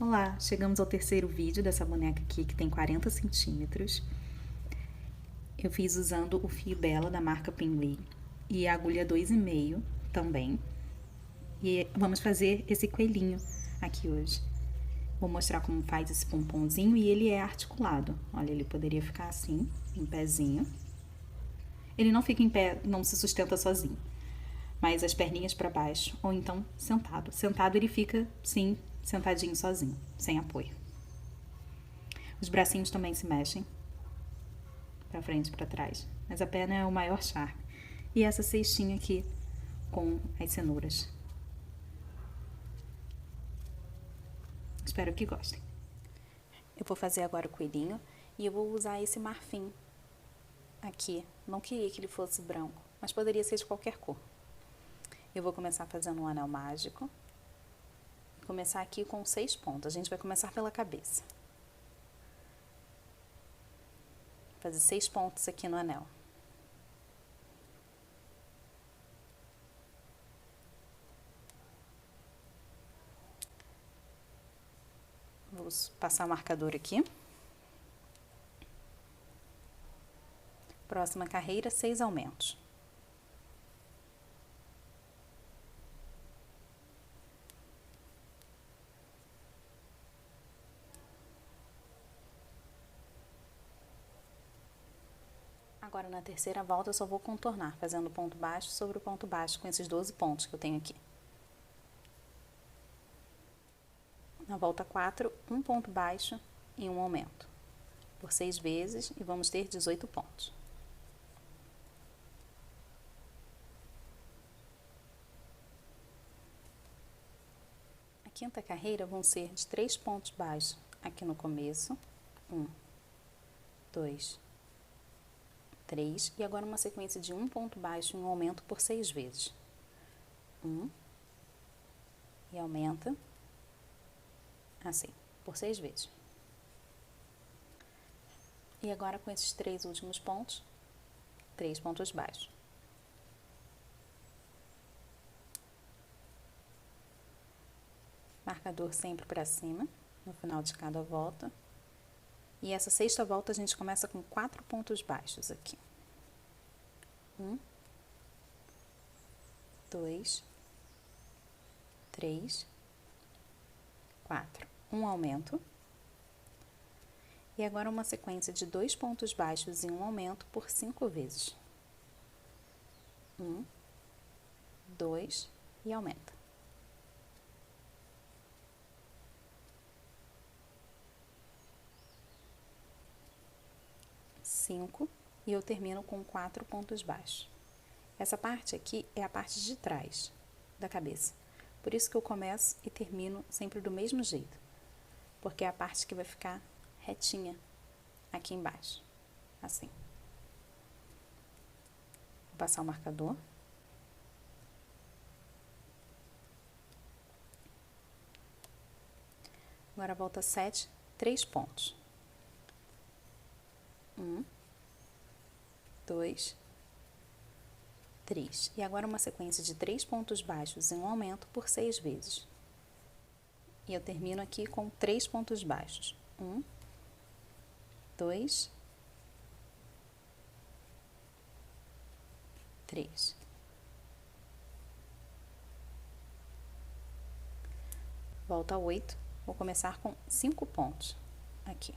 Olá, chegamos ao terceiro vídeo dessa boneca aqui que tem 40 centímetros. Eu fiz usando o fio Bella da marca Pinley e a agulha 2,5 também. E vamos fazer esse coelhinho aqui hoje. Vou mostrar como faz esse pomponzinho e ele é articulado. Olha, ele poderia ficar assim, em pezinho. Ele não fica em pé, não se sustenta sozinho, mas as perninhas para baixo, ou então sentado. Sentado ele fica, sim, sentadinho sozinho, sem apoio. Os bracinhos também se mexem para frente e para trás, mas a perna é o maior charme. E essa cestinha aqui com as cenouras. Espero que gostem. Eu vou fazer agora o coelhinho e eu vou usar esse marfim aqui. Não queria que ele fosse branco, mas poderia ser de qualquer cor. Eu vou começar fazendo um anel mágico. Começar aqui com 6 pontos. A gente vai começar pela cabeça. Fazer 6 pontos aqui no anel. Vou passar o marcador aqui. Próxima carreira, 6 aumentos. Agora, na terceira volta, eu só vou contornar, fazendo ponto baixo sobre o ponto baixo, com esses 12 pontos que eu tenho aqui. Na volta 4, um ponto baixo e um aumento, por 6 vezes, e vamos ter 18 pontos. A quinta carreira vão ser de 3 pontos baixos aqui no começo. 1, 2, 3, e agora uma sequência de um ponto baixo e um aumento por 6 vezes. 1, e aumenta, assim, por 6 vezes. E agora com esses 3 últimos pontos, 3 pontos baixos. Marcador sempre para cima, no final de cada volta. E essa sexta volta a gente começa com 4 pontos baixos aqui. 1, 2, 3, 4. Um aumento. E agora uma sequência de 2 pontos baixos e um aumento por 5 vezes. 1, 2 e aumenta. 5 e eu termino com 4 pontos baixos. Essa parte aqui é a parte de trás da cabeça. Por isso que eu começo e termino sempre do mesmo jeito, porque é a parte que vai ficar retinha aqui embaixo, assim. Vou passar o marcador. Agora volta 7, 3 pontos. 1, 2, 3. E agora uma sequência de 3 pontos baixos e um aumento por 6 vezes. E eu termino aqui com 3 pontos baixos. 1, 2, 3. Volta a 8. Vou começar com 5 pontos aqui.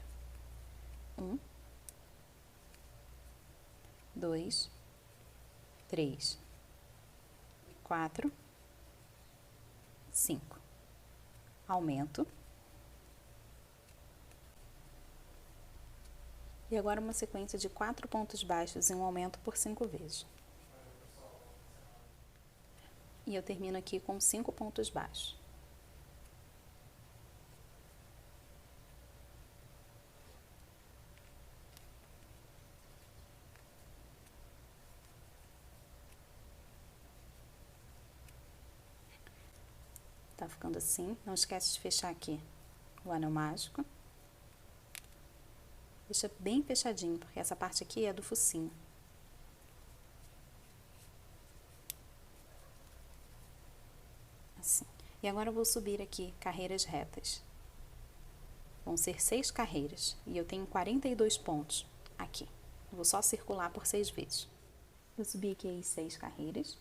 1, 2, 3, 4, 5. Aumento. E agora uma sequência de 4 pontos baixos e um aumento por 5 vezes. E eu termino aqui com 5 pontos baixos. Tá ficando assim. Não esquece de fechar aqui o anel mágico. Deixa bem fechadinho, porque essa parte aqui é do focinho. Assim. E agora eu vou subir aqui carreiras retas. Vão ser 6 carreiras e eu tenho 42 pontos aqui. Eu vou só circular por 6 vezes. Eu subi aqui as 6 carreiras.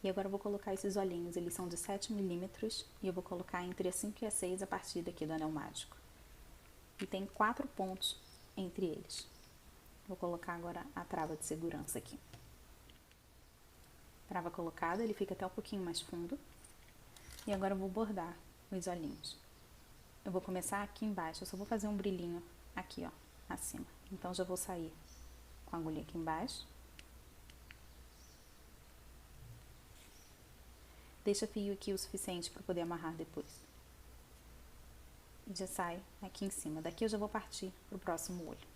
E agora eu vou colocar esses olhinhos, eles são de 7 milímetros e eu vou colocar entre a 5 e a 6 a partir daqui do anel mágico. E tem 4 pontos entre eles. Vou colocar agora a trava de segurança aqui. Trava colocada, ele fica até um pouquinho mais fundo. E agora eu vou bordar os olhinhos. Eu vou começar aqui embaixo, eu só vou fazer um brilhinho aqui, ó, acima. Então já vou sair com a agulha aqui embaixo. Deixa fio aqui o suficiente para poder amarrar depois. E já sai aqui em cima. Daqui eu já vou partir para o próximo olho.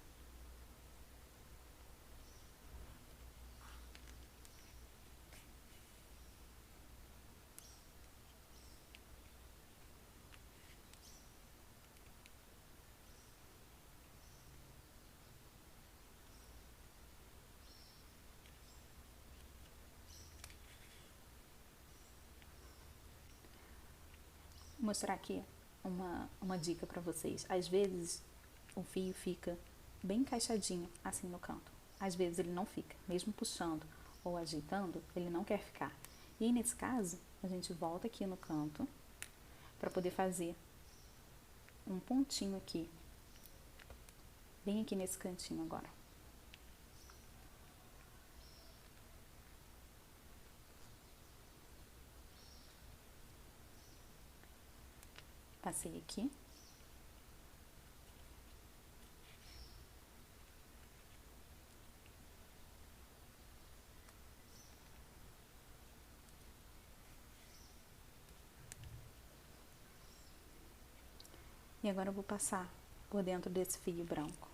Vou mostrar aqui uma dica para vocês. Às vezes o fio fica bem encaixadinho assim no canto. Às vezes ele não fica, mesmo puxando ou ajeitando, ele não quer ficar. E aí, nesse caso, a gente volta aqui no canto para poder fazer um pontinho aqui, bem aqui nesse cantinho agora. Passei aqui. E agora eu vou passar por dentro desse fio branco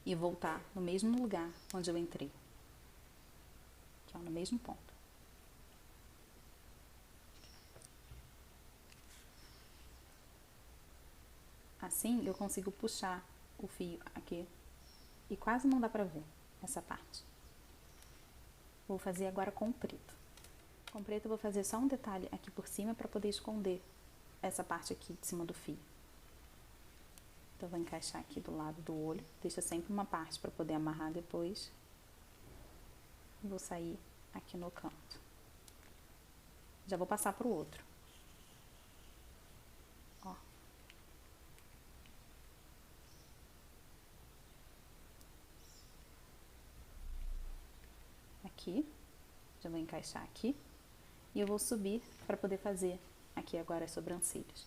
e voltar no mesmo lugar onde eu entrei, aqui ó, no mesmo ponto. Assim eu consigo puxar o fio aqui e quase não dá pra ver essa parte. Vou fazer agora com o preto. Com o preto eu vou fazer só um detalhe aqui por cima para poder esconder essa parte aqui de cima do fio. Então, eu vou encaixar aqui do lado do olho, deixa sempre uma parte para poder amarrar depois. Vou sair aqui no canto. Já vou passar pro outro. Ó. Aqui, já vou encaixar aqui. E eu vou subir para poder fazer aqui agora as sobrancelhas.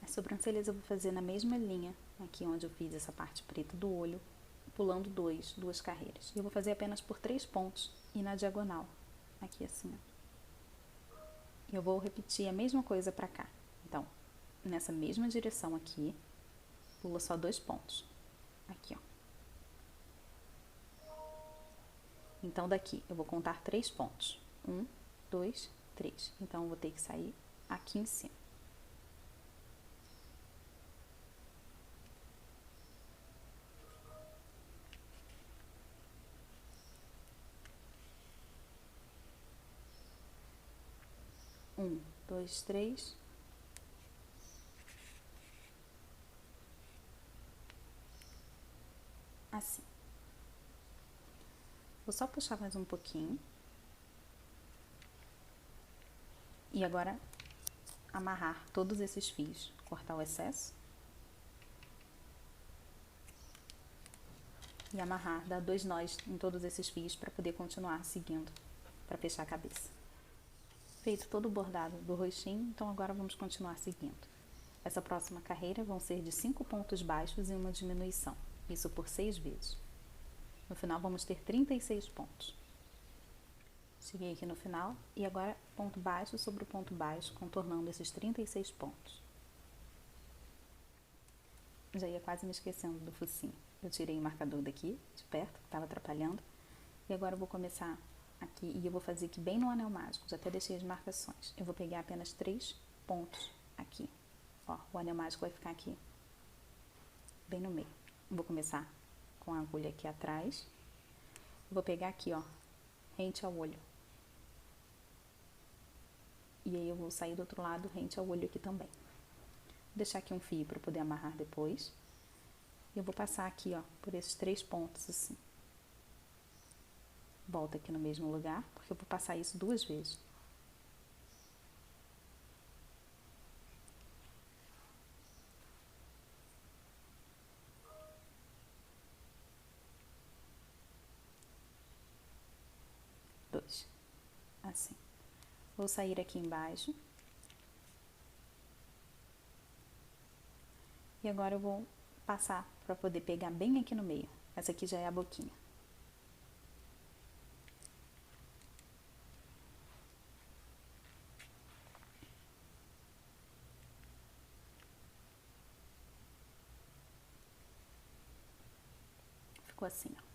As sobrancelhas eu vou fazer na mesma linha, aqui onde eu fiz essa parte preta do olho, pulando duas carreiras. E eu vou fazer apenas por 3 pontos e na diagonal, aqui assim, ó. E eu vou repetir a mesma coisa pra cá. Então, nessa mesma direção aqui, pula só 2 pontos. Aqui, ó. Então, daqui eu vou contar 3 pontos. 1, 2, 3. Então, eu vou ter que sair aqui em cima. Um, dois, três. Assim. Vou só puxar mais um pouquinho. E agora, amarrar todos esses fios. Cortar o excesso. E amarrar, dar 2 nós em todos esses fios para poder continuar seguindo, para fechar a cabeça. Feito todo o bordado do rostinho, então agora vamos continuar seguindo. Essa próxima carreira vão ser de 5 pontos baixos e uma diminuição, isso por 6 vezes. No final vamos ter 36 pontos. Cheguei aqui no final e agora ponto baixo sobre o ponto baixo, contornando esses 36 pontos. Já ia quase me esquecendo do focinho. Eu tirei o marcador daqui, de perto, que estava atrapalhando. E agora eu vou começar aqui e eu vou fazer aqui bem no anel mágico. Já até deixei as marcações. Eu vou pegar apenas 3 pontos aqui. Ó, o anel mágico vai ficar aqui, bem no meio. Vou começar com a agulha aqui atrás. Vou pegar aqui, ó, rente ao olho. E E aí eu vou sair do outro lado rente ao olho aqui também. Vou deixar aqui um fio para poder amarrar depois. Eu vou passar aqui, ó, por esses 3 pontos assim. Volta aqui no mesmo lugar, porque eu vou passar isso 2 vezes. Dois. Assim. Vou sair aqui embaixo. E agora eu vou passar para poder pegar bem aqui no meio. Essa aqui já é a boquinha. Ficou assim, ó.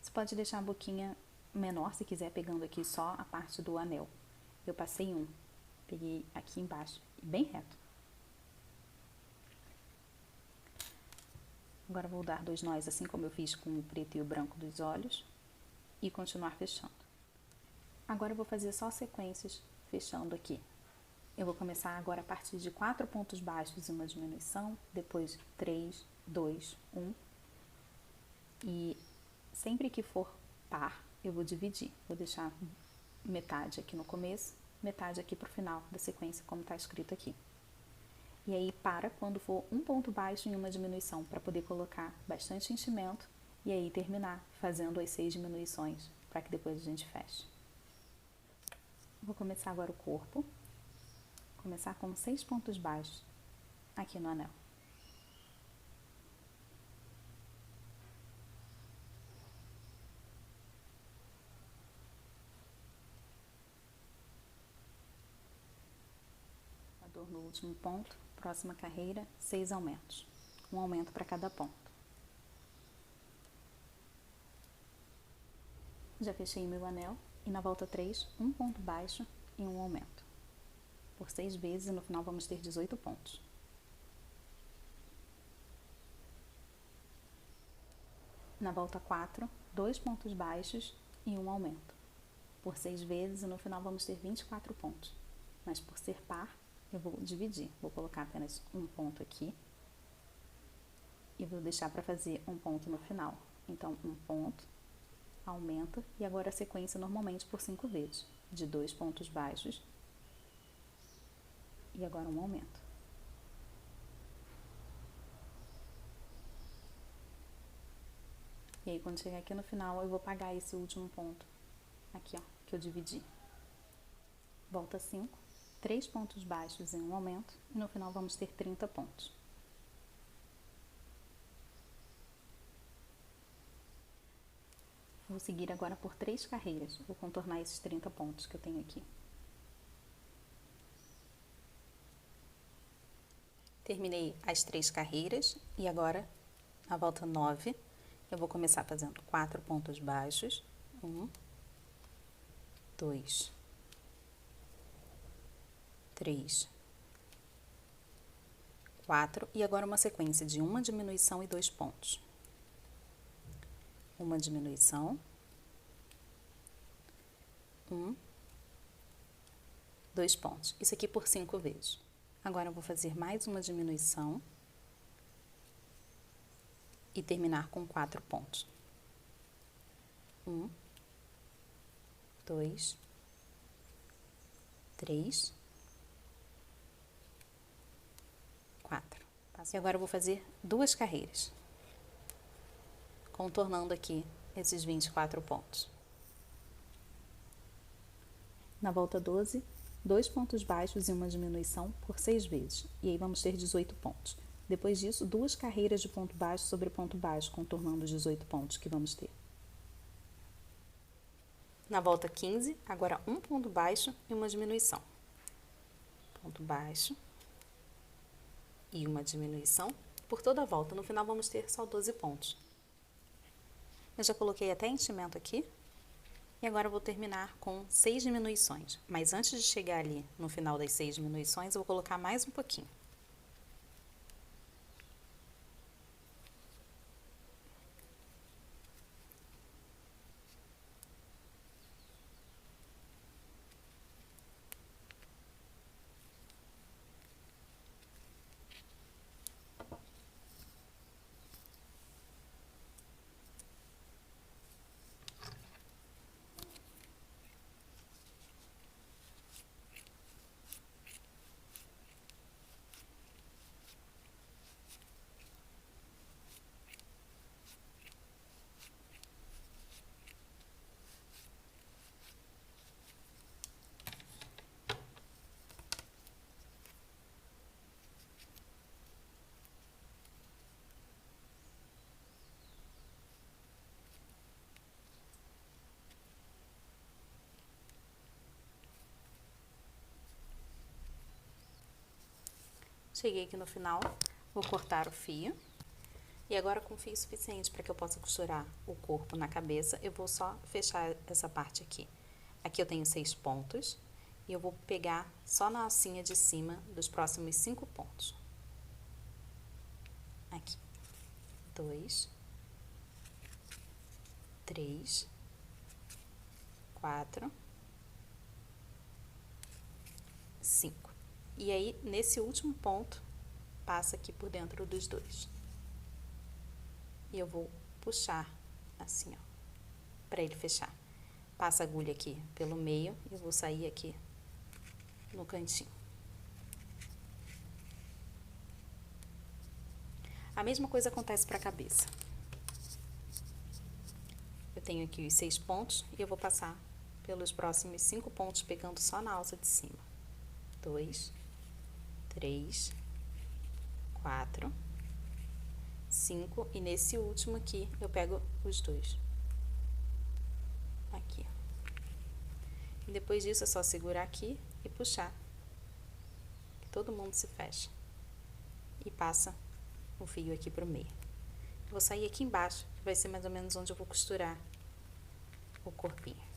Você pode deixar a boquinha menor se quiser, pegando aqui só a parte do anel. Eu passei um, peguei aqui embaixo, bem reto. Agora vou dar 2 nós, assim como eu fiz com o preto e o branco dos olhos, e continuar fechando. Agora eu vou fazer só sequências fechando aqui. Eu vou começar agora a partir de 4 pontos baixos e uma diminuição, depois 3, 2, 1. E sempre que for par, eu vou dividir. Vou deixar metade aqui no começo, metade aqui pro final da sequência, como tá escrito aqui. E aí para quando for um ponto baixo e uma diminuição, para poder colocar bastante enchimento e aí terminar fazendo as 6 diminuições, para que depois a gente feche. Vou começar agora o corpo. Começar com 6 pontos baixos aqui no anel. No último ponto, próxima carreira, 6 aumentos. Um aumento para cada ponto. Já fechei meu anel e na volta 3, um ponto baixo e um aumento. Por 6 vezes e no final vamos ter 18 pontos. Na volta 4, 2 pontos baixos e um aumento. Por 6 vezes e no final vamos ter 24 pontos. Mas por ser par, eu vou dividir. Vou colocar apenas um ponto aqui e vou deixar para fazer um ponto no final. Então, um ponto, aumenta, e agora a sequência normalmente por 5 vezes, de 2 pontos baixos e agora um aumento. E aí, quando chegar aqui no final, eu vou pagar esse último ponto aqui, ó, que eu dividi. Volta 5, 3 pontos baixos em um aumento, e no final vamos ter 30 pontos. Vou seguir agora por 3 carreiras, vou contornar esses 30 pontos que eu tenho aqui. Terminei as 3 carreiras e agora, na volta 9, eu vou começar fazendo 4 pontos baixos. 1, 2, 3, 4, e agora uma sequência de uma diminuição e 2 pontos. Uma diminuição, 1, 2 pontos. Isso aqui por 5 vezes. Agora eu vou fazer mais uma diminuição e terminar com 4 pontos. 1, 2, 3, 4. E agora eu vou fazer 2 carreiras, contornando aqui esses 24 pontos. Na volta 12, 2 pontos baixos e uma diminuição por 6 vezes, e aí vamos ter 18 pontos. Depois disso, 2 carreiras de ponto baixo sobre ponto baixo, contornando os 18 pontos que vamos ter. Na volta 15, agora um ponto baixo e uma diminuição. Ponto baixo e uma diminuição por toda a volta. No final vamos ter só 12 pontos. Eu já coloquei até enchimento aqui. E agora eu vou terminar com 6 diminuições. Mas antes de chegar ali no final das 6 diminuições, eu vou colocar mais um pouquinho. Cheguei aqui no final, vou cortar o fio. E agora com fio suficiente para que eu possa costurar o corpo na cabeça, eu vou só fechar essa parte aqui. Aqui eu tenho 6 pontos e eu vou pegar só na alcinha de cima dos próximos 5 pontos. Aqui. 2, 3, 4, 5. E aí, nesse último ponto, passa aqui por dentro dos dois. E eu vou puxar assim, ó, pra ele fechar. Passa a agulha aqui pelo meio e eu vou sair aqui no cantinho. A mesma coisa acontece pra cabeça. Eu tenho aqui os 6 pontos e eu vou passar pelos próximos 5 pontos, pegando só na alça de cima. 2, 3, 4, 5, e nesse último aqui eu pego os dois. Aqui. E depois disso é só segurar aqui e puxar. Que todo mundo se fecha. E passa o fio aqui pro meio. Eu vou sair aqui embaixo, que vai ser mais ou menos onde eu vou costurar o corpinho.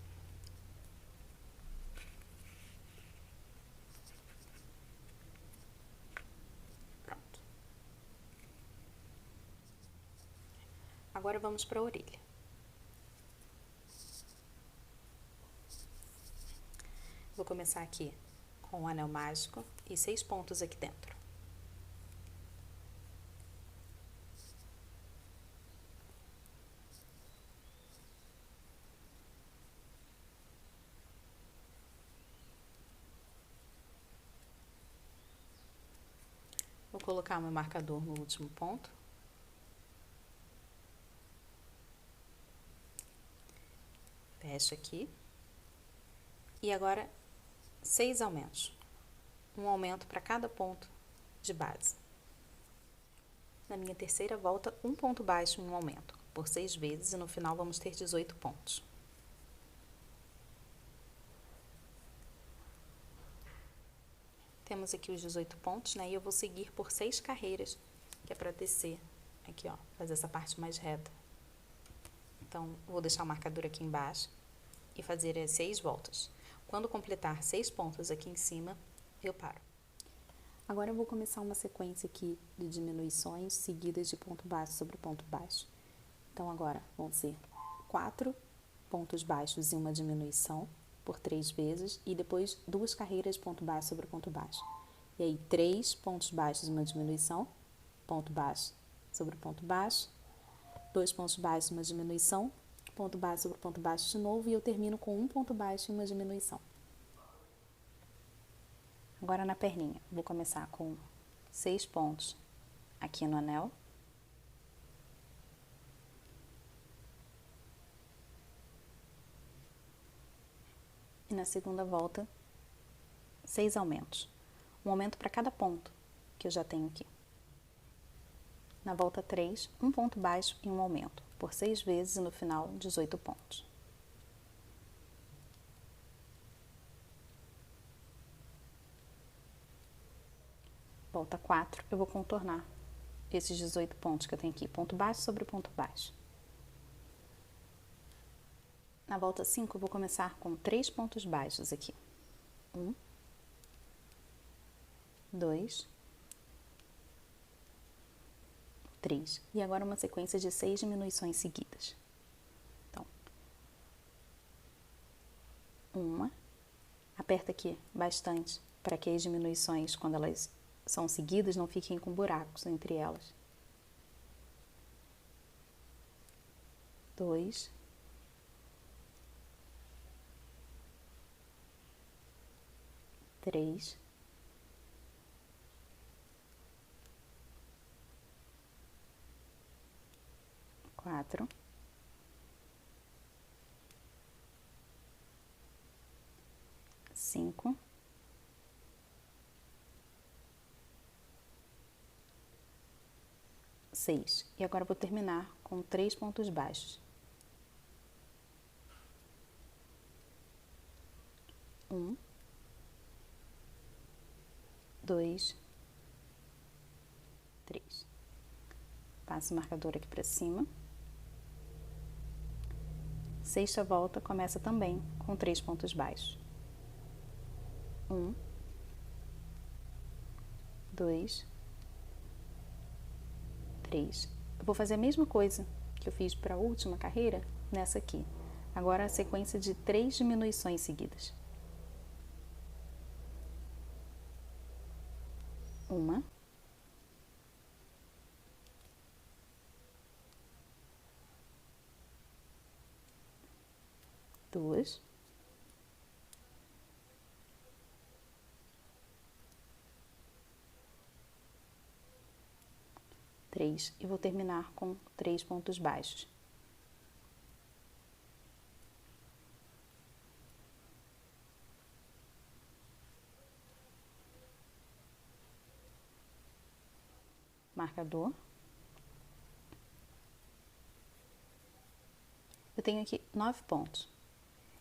Pronto. Agora vamos para a orelha. Vou começar aqui com o anel mágico e 6 pontos aqui dentro. Vou colocar o meu marcador no último ponto. Fecho aqui. E agora, 6 aumentos. Um aumento para cada ponto de base. Na minha terceira volta, um ponto baixo em um aumento, por 6 vezes, e no final vamos ter 18 pontos. Temos aqui os 18 pontos, né? E eu vou seguir por 6 carreiras, que é para descer aqui, ó, fazer essa parte mais reta. Então, vou deixar o marcador aqui embaixo e fazer as 6 voltas. Quando completar 6 pontos aqui em cima, eu paro. Agora eu vou começar uma sequência aqui de diminuições seguidas de ponto baixo sobre ponto baixo. Então, agora vão ser 4 pontos baixos e uma diminuição por 3 vezes, e depois 2 carreiras de ponto baixo sobre ponto baixo. E aí, 3 pontos baixos e uma diminuição, ponto baixo sobre ponto baixo, 2 pontos baixos e uma diminuição, ponto baixo sobre ponto baixo de novo, e eu termino com um ponto baixo e uma diminuição. Agora na perninha, vou começar com 6 pontos aqui no anel. E na segunda volta, 6 aumentos. Um aumento para cada ponto que eu já tenho aqui. Na volta 3, um ponto baixo e um aumento, por 6 vezes, e no final, 18 pontos. Volta 4, eu vou contornar esses 18 pontos que eu tenho aqui, ponto baixo sobre ponto baixo. Na volta 5, eu vou começar com 3 pontos baixos aqui. 1, 2, 3. E agora uma sequência de 6 diminuições seguidas. Então, uma, aperta aqui bastante para que as diminuições, quando elas são seguidas, não fiquem com buracos entre elas. 2, 3, 4, 5, 6. E agora eu vou terminar com 3 pontos baixos. 1, 2, 3. Passo o marcador aqui pra cima. Sexta volta começa também com 3 pontos baixos. 1, 2, 3. Eu vou fazer a mesma coisa que eu fiz para a última carreira nessa aqui. Agora a sequência de 3 diminuições seguidas. 1, 2, 3 e vou terminar com 3 pontos baixos. Marcador. Eu tenho aqui 9 pontos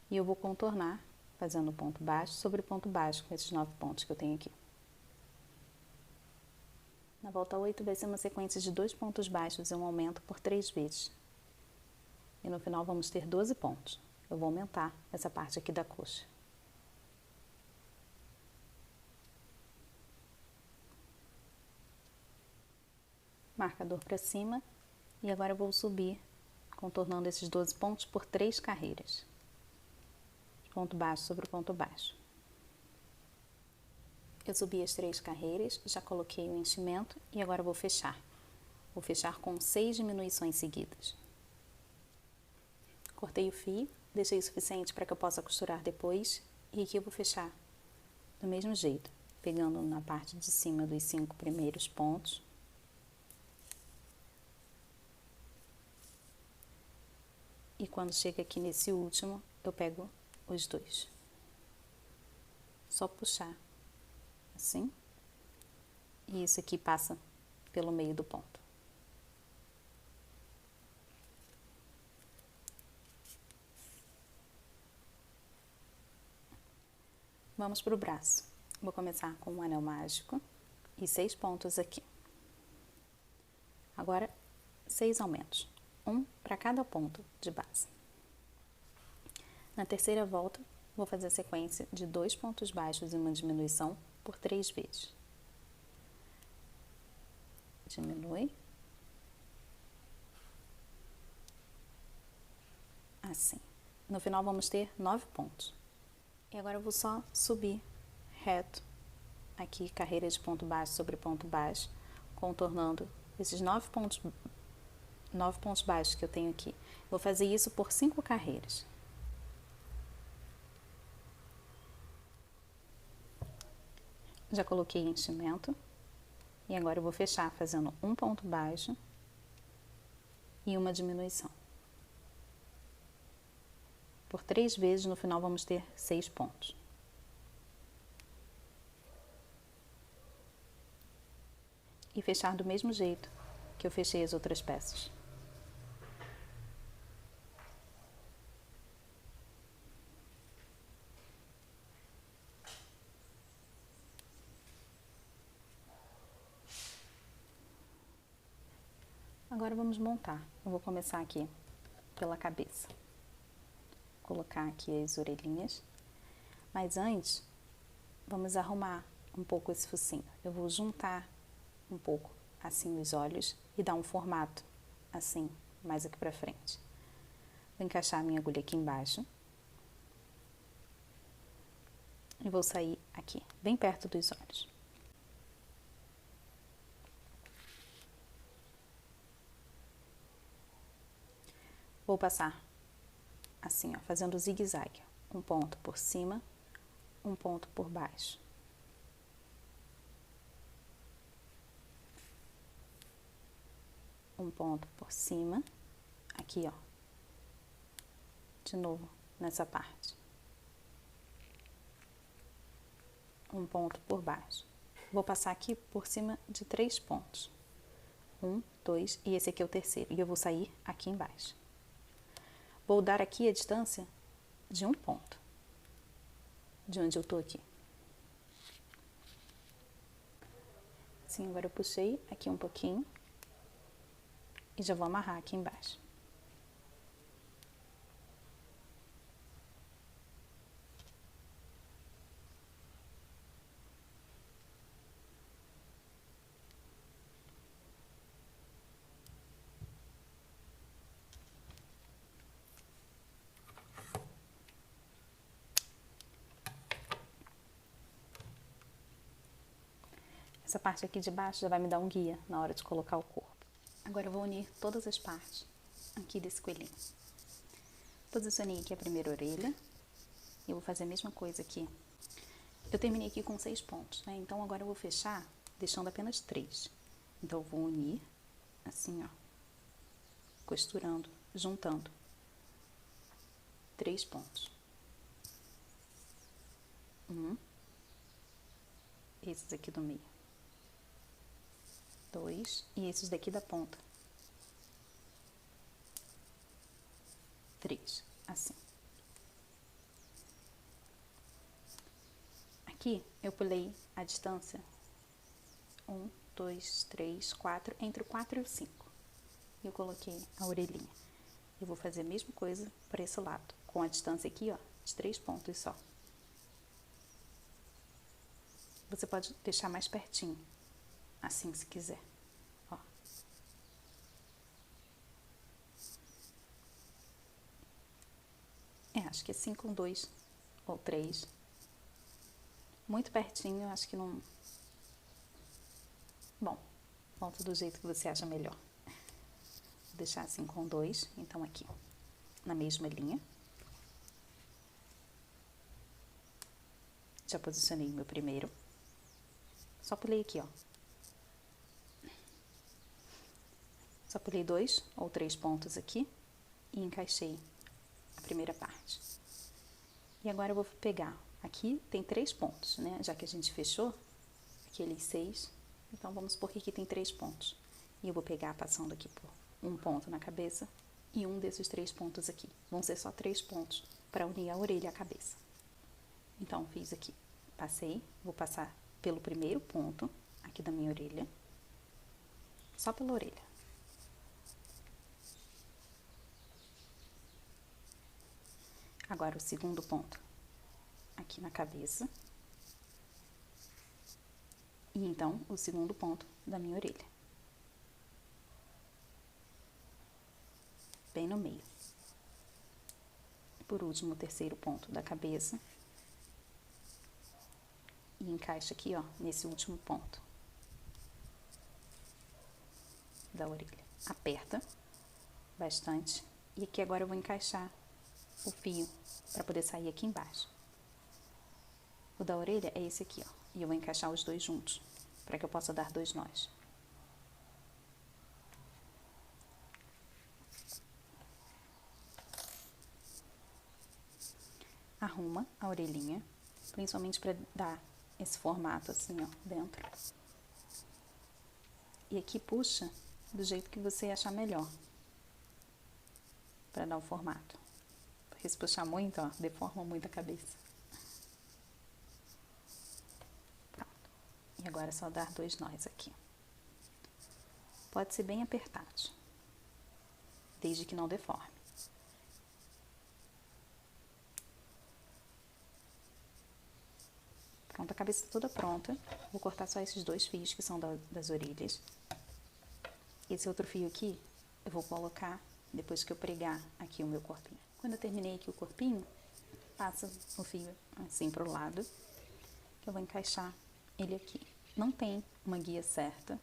e eu vou contornar fazendo ponto baixo sobre ponto baixo com esses 9 pontos que eu tenho aqui. Na volta 8 vai ser uma sequência de 2 pontos baixos e um aumento por 3 vezes. E no final vamos ter 12 pontos. Eu vou aumentar essa parte aqui da coxa. Marcador para cima e agora eu vou subir contornando esses 12 pontos por 3 carreiras. Ponto baixo sobre ponto baixo. Eu subi as 3 carreiras, já coloquei o enchimento e agora eu vou fechar. Vou fechar com 6 diminuições seguidas. Cortei o fio, deixei o suficiente para que eu possa costurar depois e aqui eu vou fechar do mesmo jeito, pegando na parte de cima dos 5 primeiros pontos. E quando chega aqui nesse último, eu pego os 2. Só puxar assim. E isso aqui passa pelo meio do ponto. Vamos para o braço. Vou começar com um anel mágico e 6 pontos aqui. Agora, 6 aumentos. 1 para cada ponto de base. Na terceira volta, vou fazer a sequência de 2 pontos baixos e uma diminuição por 3 vezes. Diminui. Assim. No final vamos ter 9 pontos. E agora eu vou só subir reto, aqui carreira de ponto baixo sobre ponto baixo, contornando esses 9 pontos baixos que eu tenho aqui. Vou fazer isso por 5 carreiras. Já coloquei enchimento e agora eu vou fechar fazendo um ponto baixo e uma diminuição. Por 3 vezes, no final vamos ter 6 pontos. E fechar do mesmo jeito que eu fechei as outras peças. Agora vamos montar. Eu vou começar aqui pela cabeça. Colocar aqui as orelhinhas. Mas antes, vamos arrumar um pouco esse focinho. Eu vou juntar um pouco assim os olhos e dar um formato assim, mais aqui pra frente. Vou encaixar a minha agulha aqui embaixo. E vou sair aqui, bem perto dos olhos. Vou passar assim, ó, fazendo zigue-zague. Um ponto por cima, um ponto por baixo. Um ponto por cima, aqui, ó. De novo, nessa parte. Um ponto por baixo. Vou passar aqui por cima de 3 pontos. 1, 2, e esse aqui é o terceiro. E eu vou sair aqui embaixo. Vou dar aqui a distância de um ponto, de onde eu tô aqui. Assim, agora eu puxei aqui um pouquinho e já vou amarrar aqui embaixo. Essa parte aqui de baixo já vai me dar um guia na hora de colocar o corpo. Agora eu vou unir todas as partes aqui desse coelhinho. Posicionei aqui a primeira orelha. Eu vou fazer a mesma coisa aqui. Eu terminei aqui com 6 pontos, né? Então agora eu vou fechar deixando apenas 3. Então eu vou unir assim, ó, costurando, juntando 3 pontos. Esses aqui do meio. 2 e esses daqui da ponta. 3, assim. Aqui eu pulei a distância 1, 2, 3, 4, entre o 4 e o 5. Eu coloquei a orelhinha. Eu vou fazer a mesma coisa para esse lado, com a distância aqui, ó, de 3 pontos só. Você pode deixar mais pertinho, assim, se quiser, ó. Acho que assim com 2 ou 3. Muito pertinho, acho que não... Bom, volta do jeito que você acha melhor. Vou deixar assim com 2, então aqui, na mesma linha. Já posicionei o meu primeiro. Só pulei aqui, ó. Só pulei 2 ou 3 pontos aqui e encaixei a primeira parte. E agora eu vou pegar, aqui tem 3 pontos, né? Já que a gente fechou aqueles 6, então vamos supor que aqui tem 3 pontos. E eu vou pegar passando aqui por um ponto na cabeça e um desses 3 pontos aqui. Vão ser só 3 pontos para unir a orelha e a cabeça. Então, fiz aqui, passei, vou passar pelo primeiro ponto aqui da minha orelha, só pela orelha. Agora o segundo ponto aqui na cabeça. E então o segundo ponto da minha orelha. Bem no meio. Por último, o terceiro ponto da cabeça. E encaixa aqui, ó, nesse último ponto da orelha. Aperta bastante. E aqui agora eu vou encaixar o fio para poder sair aqui embaixo. O da orelha é esse aqui, ó. E eu vou encaixar os dois juntos, para que eu possa dar 2 nós. Arruma a orelhinha, principalmente para dar esse formato assim, ó, dentro. E aqui puxa do jeito que você achar melhor, para dar o formato. Porque se puxar muito, ó, deforma muito a cabeça. Pronto. E agora é só dar 2 nós aqui. Pode ser bem apertado, desde que não deforme. Pronto, a cabeça toda pronta. Vou cortar só esses 2 fios que são das orelhas. Esse outro fio aqui, eu vou colocar depois que eu pregar aqui o meu corpinho. Quando eu terminei aqui o corpinho, passa o fio assim pro lado, que eu vou encaixar ele aqui. Não tem uma guia certa,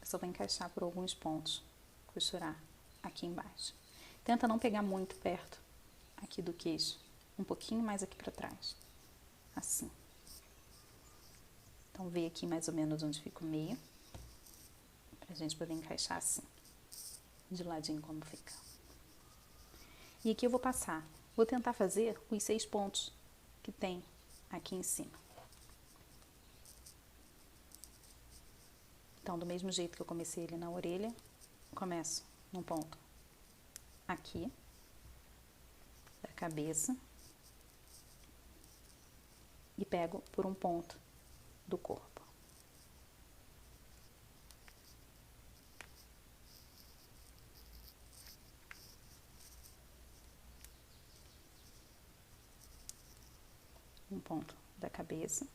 eu só vou encaixar por alguns pontos, costurar aqui embaixo. Tenta não pegar muito perto aqui do queixo, um pouquinho mais aqui pra trás, assim. Então, vê aqui mais ou menos onde fica o meio, pra gente poder encaixar assim, de ladinho como fica. E aqui eu vou passar, vou tentar fazer os 6 pontos que tem aqui em cima. Então, do mesmo jeito que eu comecei ele na orelha, começo num ponto aqui, da cabeça, e pego por um ponto do corpo. um ponto da cabeça.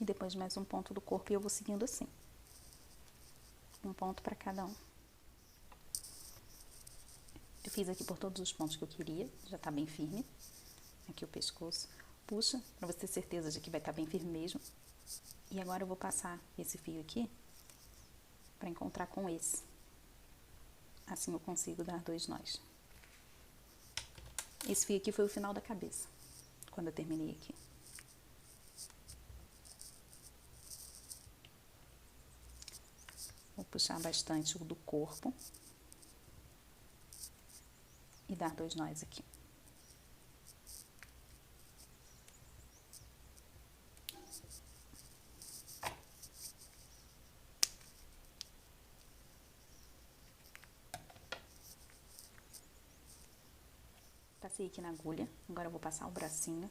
E depois mais um ponto do corpo e eu vou seguindo assim. Um ponto para cada um. Eu fiz aqui por todos os pontos que eu queria, já tá bem firme. Aqui o pescoço. Puxa, pra você ter certeza de que vai estar bem firme mesmo. E agora eu vou passar esse fio aqui para encontrar com esse. Assim eu consigo dar 2 nós. Esse fio aqui foi o final da cabeça, quando eu terminei aqui. Vou puxar bastante o do corpo e dar 2 nós aqui. Passei aqui na agulha, agora eu vou passar o bracinho.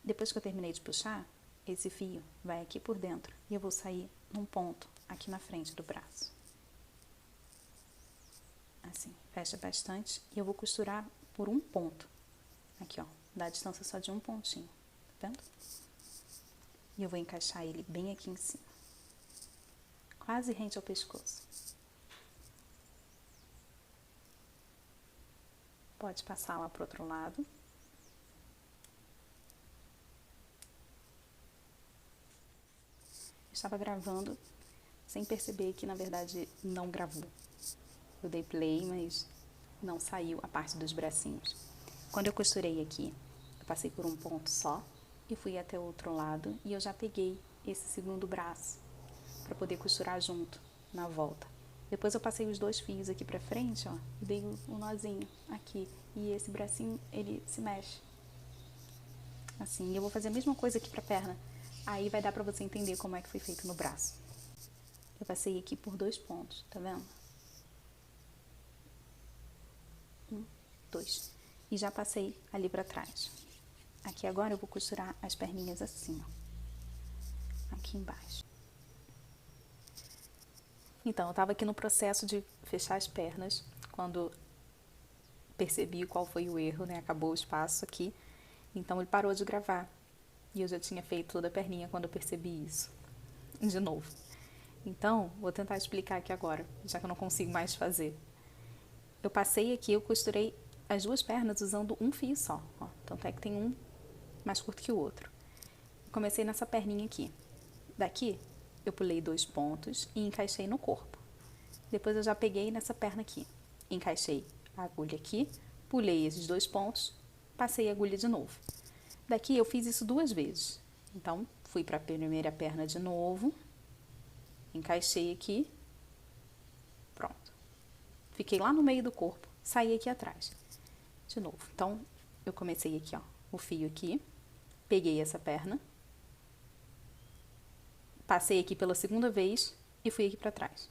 Depois que eu terminei de puxar, esse fio vai aqui por dentro e eu vou sair num ponto aqui na frente do braço. Assim, fecha bastante e eu vou costurar por um ponto. Aqui, ó, dá a distância só de um pontinho, tá vendo? E eu vou encaixar ele bem aqui em cima, quase rente ao pescoço. Pode passar lá pro outro lado. Eu estava gravando sem perceber que, na verdade, não gravou. Eu dei play, mas não saiu a parte dos bracinhos. Quando eu costurei aqui, eu passei por um ponto só e fui até o outro lado e eu já peguei esse segundo braço para poder costurar junto na volta. Depois eu passei os 2 fios aqui pra frente, ó, e dei um nozinho aqui. E esse bracinho, ele se mexe. Assim, e eu vou fazer a mesma coisa aqui pra perna. Aí vai dar pra você entender como é que foi feito no braço. Eu passei aqui por 2 pontos, tá vendo? 1, 2. E já passei ali pra trás. Aqui agora eu vou costurar as perninhas assim, ó. Aqui embaixo. Então, eu tava aqui no processo de fechar as pernas, quando percebi qual foi o erro, né? Acabou o espaço aqui. Então, ele parou de gravar. E eu já tinha feito toda a perninha quando eu percebi isso. De novo. Então, vou tentar explicar aqui agora, já que eu não consigo mais fazer. Eu passei aqui, eu costurei as 2 pernas usando um fio só, ó. Tanto é que tem um mais curto que o outro. Comecei nessa perninha aqui. Daqui, eu pulei 2 pontos e encaixei no corpo. Depois eu já peguei nessa perna aqui. Encaixei a agulha aqui, pulei esses 2 pontos, passei a agulha de novo. Daqui eu fiz isso 2 vezes. Então, fui para a primeira perna de novo, encaixei aqui, pronto. Fiquei lá no meio do corpo, saí aqui atrás. De novo. Então, eu comecei aqui, ó, o fio aqui, peguei essa perna, passei aqui pela segunda vez e fui aqui para trás.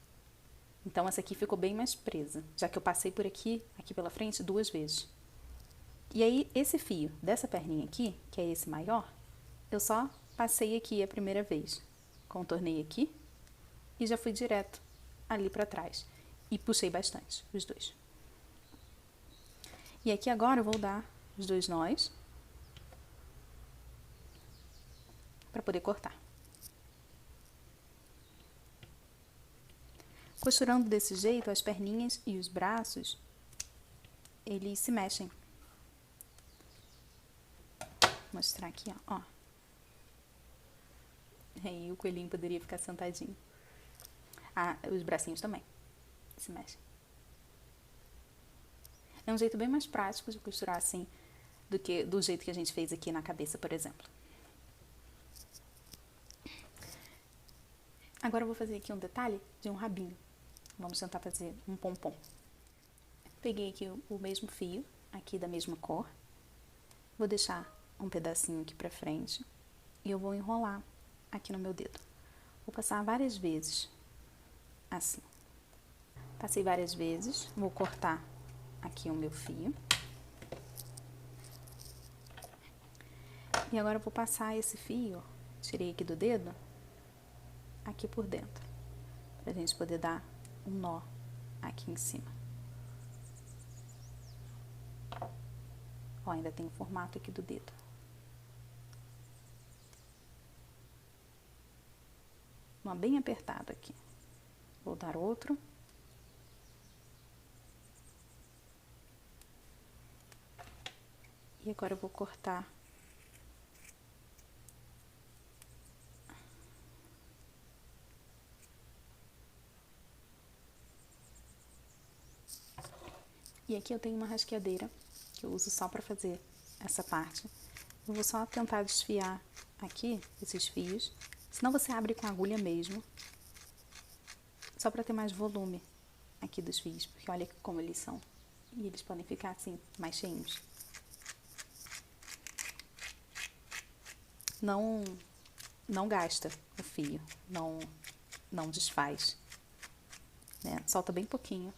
Então, essa aqui ficou bem mais presa, já que eu passei por aqui, aqui pela frente, 2 vezes. E aí, esse fio dessa perninha aqui, que é esse maior, eu só passei aqui a primeira vez. Contornei aqui e já fui direto ali pra trás. E puxei bastante, os 2. E aqui agora eu vou dar os 2 nós pra poder cortar. Costurando desse jeito, as perninhas e os braços, eles se mexem. Vou mostrar aqui, ó. Aí o coelhinho poderia ficar sentadinho. Ah, os bracinhos também se mexem. É um jeito bem mais prático de costurar assim do que do jeito que a gente fez aqui na cabeça, por exemplo. Agora eu vou fazer aqui um detalhe de um rabinho. Vamos tentar fazer um pompom. Peguei aqui o mesmo fio, aqui da mesma cor. Vou deixar um pedacinho aqui pra frente e eu vou enrolar aqui no meu dedo. Vou passar várias vezes, assim. Passei várias vezes, vou cortar aqui o meu fio. E agora eu vou passar esse fio, tirei aqui do dedo, aqui por dentro, pra gente poder dar um nó aqui em cima. Ó, ainda tem o formato aqui do dedo. Nó bem apertado aqui. Vou dar outro. E agora eu vou cortar. E aqui eu tenho uma rasqueadeira, que eu uso só pra fazer essa parte. Eu vou só tentar desfiar aqui, esses fios. Senão você abre com a agulha mesmo. Só pra ter mais volume aqui dos fios, porque olha como eles são. E eles podem ficar assim, mais cheinhos. Não gasta o fio, não desfaz, né? Solta bem pouquinho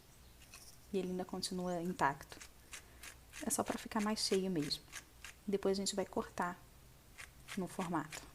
e ele ainda continua intacto. É só para ficar mais cheio mesmo. Depois a gente vai cortar no formato.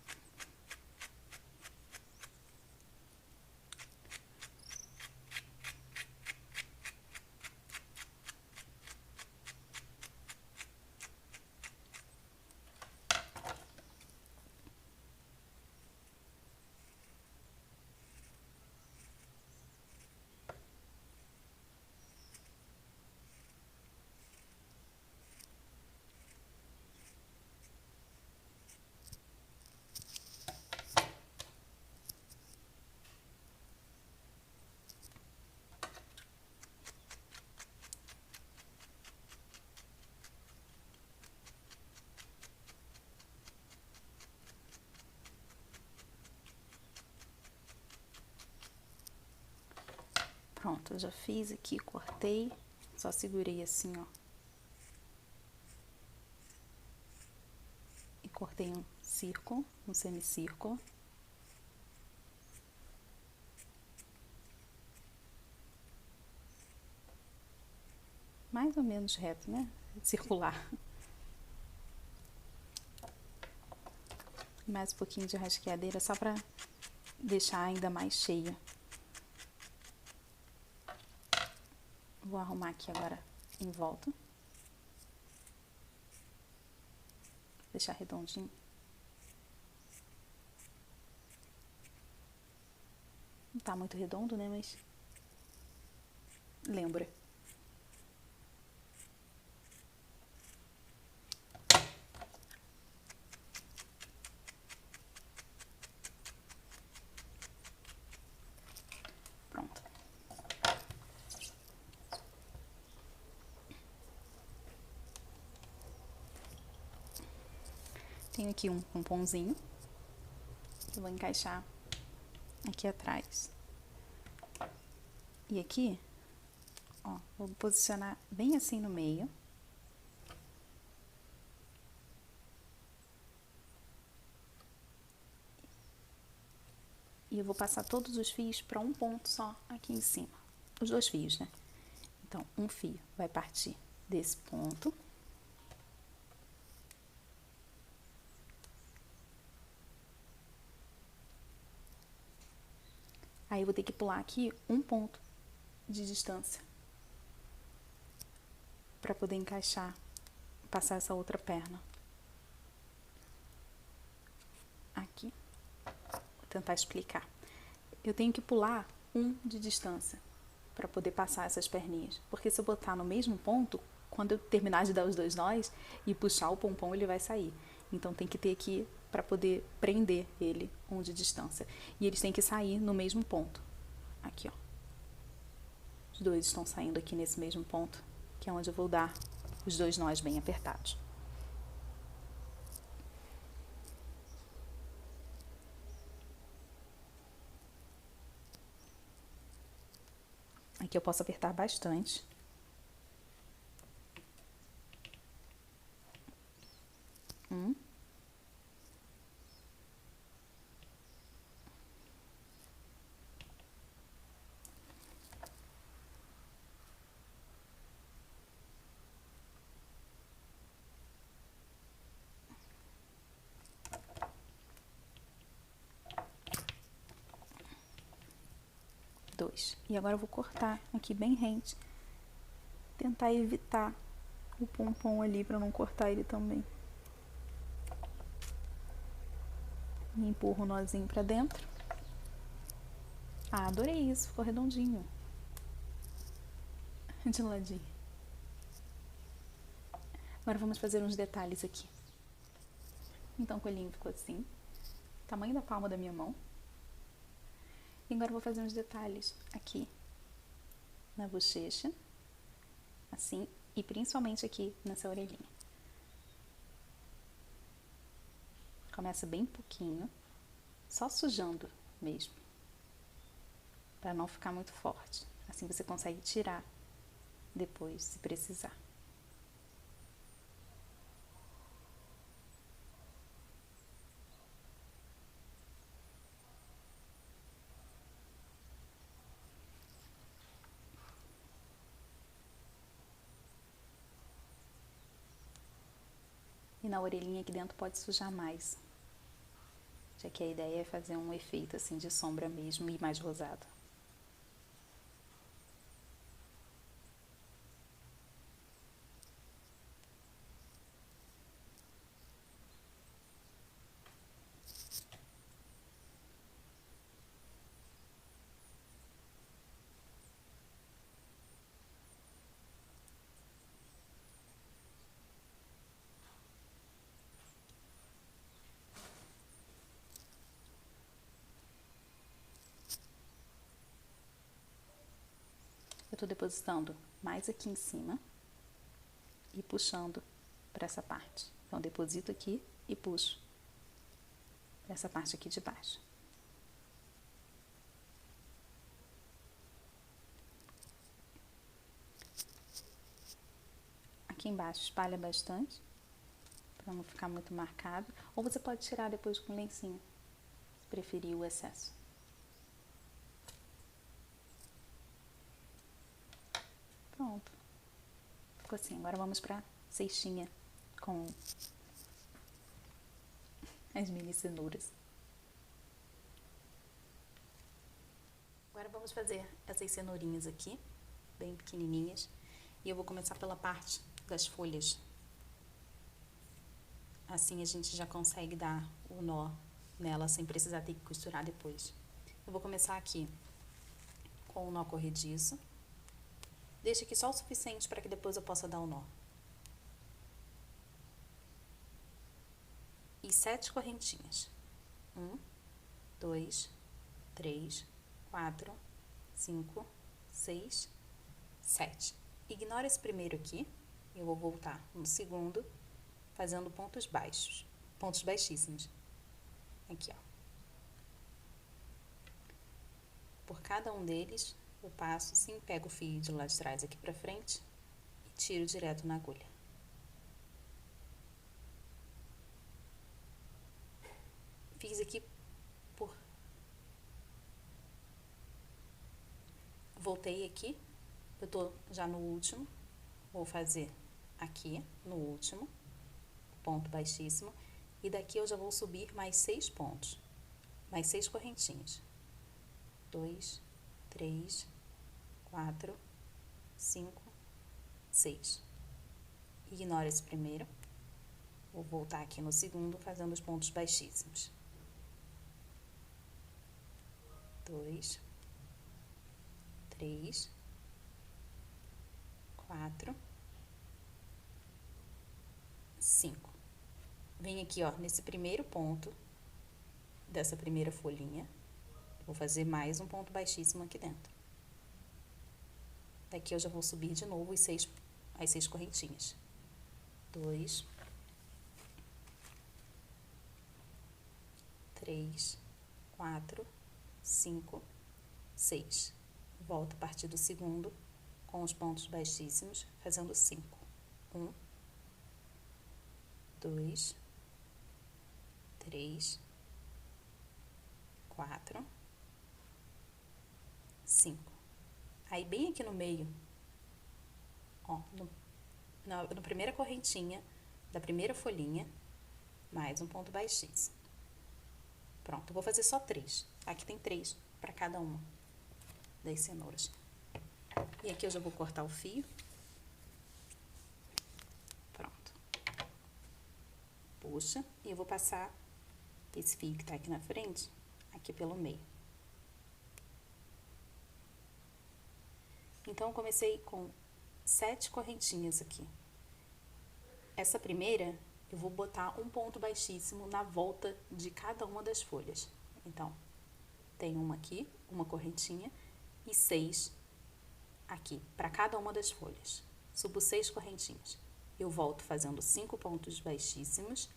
Pronto, eu já fiz aqui, cortei, só segurei assim, ó. E cortei um círculo, um semicírculo. Mais ou menos reto, né? Circular. Mais um pouquinho de rasqueadeira só pra deixar ainda mais cheia. Vou arrumar aqui agora em volta. Deixar redondinho. Não tá muito redondo, né? Mas lembra. Pronto. Tenho aqui um pomponzinho que eu vou encaixar aqui atrás. E aqui, ó, vou posicionar bem assim no meio. E eu vou passar todos os fios para um ponto só aqui em cima. Os dois fios, né? Então, um fio vai partir desse ponto. Aí eu vou ter que pular aqui um ponto de distância para poder encaixar, passar essa outra perna. Aqui. Vou tentar explicar. Eu tenho que pular um de distância para poder passar essas perninhas. Porque se eu botar no mesmo ponto, quando eu terminar de dar os dois nós e puxar o pompom, ele vai sair. Então tem que ter aqui para poder prender ele um de distância. E eles têm que sair no mesmo ponto. Aqui, ó. Os dois estão saindo aqui nesse mesmo ponto, que é onde eu vou dar os dois nós bem apertados. Aqui eu posso apertar bastante. 2. E agora eu vou cortar aqui bem rente, tentar evitar o pompom ali pra não cortar ele também. E empurro o nozinho pra dentro. Ah, adorei isso, ficou redondinho. De ladinho. Agora vamos fazer uns detalhes aqui. Então o coelhinho ficou assim, tamanho da palma da minha mão. E agora eu vou fazer uns detalhes aqui na bochecha, assim, e principalmente aqui nessa orelhinha. Começa bem pouquinho, só sujando mesmo, para não ficar muito forte. Assim você consegue tirar depois, se precisar. E na orelhinha aqui dentro pode sujar mais, já que a ideia é fazer um efeito assim de sombra mesmo e mais rosado. Eu tô depositando mais aqui em cima e puxando para essa parte. Então, deposito aqui e puxo para essa parte aqui de baixo. Aqui embaixo espalha bastante, para não ficar muito marcado. Ou você pode tirar depois com lencinho, se preferir o excesso. Pronto. Ficou assim. Agora vamos para cestinha com as mini cenouras. Agora vamos fazer essas cenourinhas aqui, bem pequenininhas. E eu vou começar pela parte das folhas. Assim a gente já consegue dar o nó nela sem precisar ter que costurar depois. Eu vou começar aqui com o nó corrediço. Deixa aqui só o suficiente para que depois eu possa dar o nó. E 7 correntinhas. 1, 2, 3, 4, 5, 6, 7. Ignora esse primeiro aqui. Eu vou voltar no segundo, fazendo pontos baixos, pontos baixíssimos. Aqui, ó. Por cada um deles, eu passo assim, pego o fio de lá de trás aqui pra frente e tiro direto na agulha. Fiz aqui por... Voltei aqui, eu tô já no último, vou fazer aqui no último, ponto baixíssimo, e daqui eu já vou subir mais 6 pontos, mais 6 correntinhas. 2, 3, 4, 5, 6. Ignora esse primeiro. Vou voltar aqui no segundo, fazendo os pontos baixíssimos. 2, 3, 4, 5. Venho aqui, ó, nesse primeiro ponto dessa primeira folhinha. Vou fazer mais um ponto baixíssimo aqui dentro. Daqui eu já vou subir de novo as 6 correntinhas. 2, 3, 4, 5, 6. Volto a partir do segundo com os pontos baixíssimos, fazendo 5. 1, 2, 3, 4, 5. Aí, bem aqui no meio, ó, na primeira correntinha da primeira folhinha, mais um ponto baixíssimo. Pronto, eu vou fazer só 3. Aqui tem 3 para cada uma. das cenouras. E aqui eu já vou cortar o fio. Pronto. Puxa, e eu vou passar esse fio que tá aqui na frente, aqui pelo meio. Então, eu comecei com 7 correntinhas aqui. Essa primeira, eu vou botar um ponto baixíssimo na volta de cada uma das folhas. Então, tem uma aqui, uma correntinha, e 6 aqui, para cada uma das folhas. Subo 6 correntinhas. Eu volto fazendo 5 pontos baixíssimos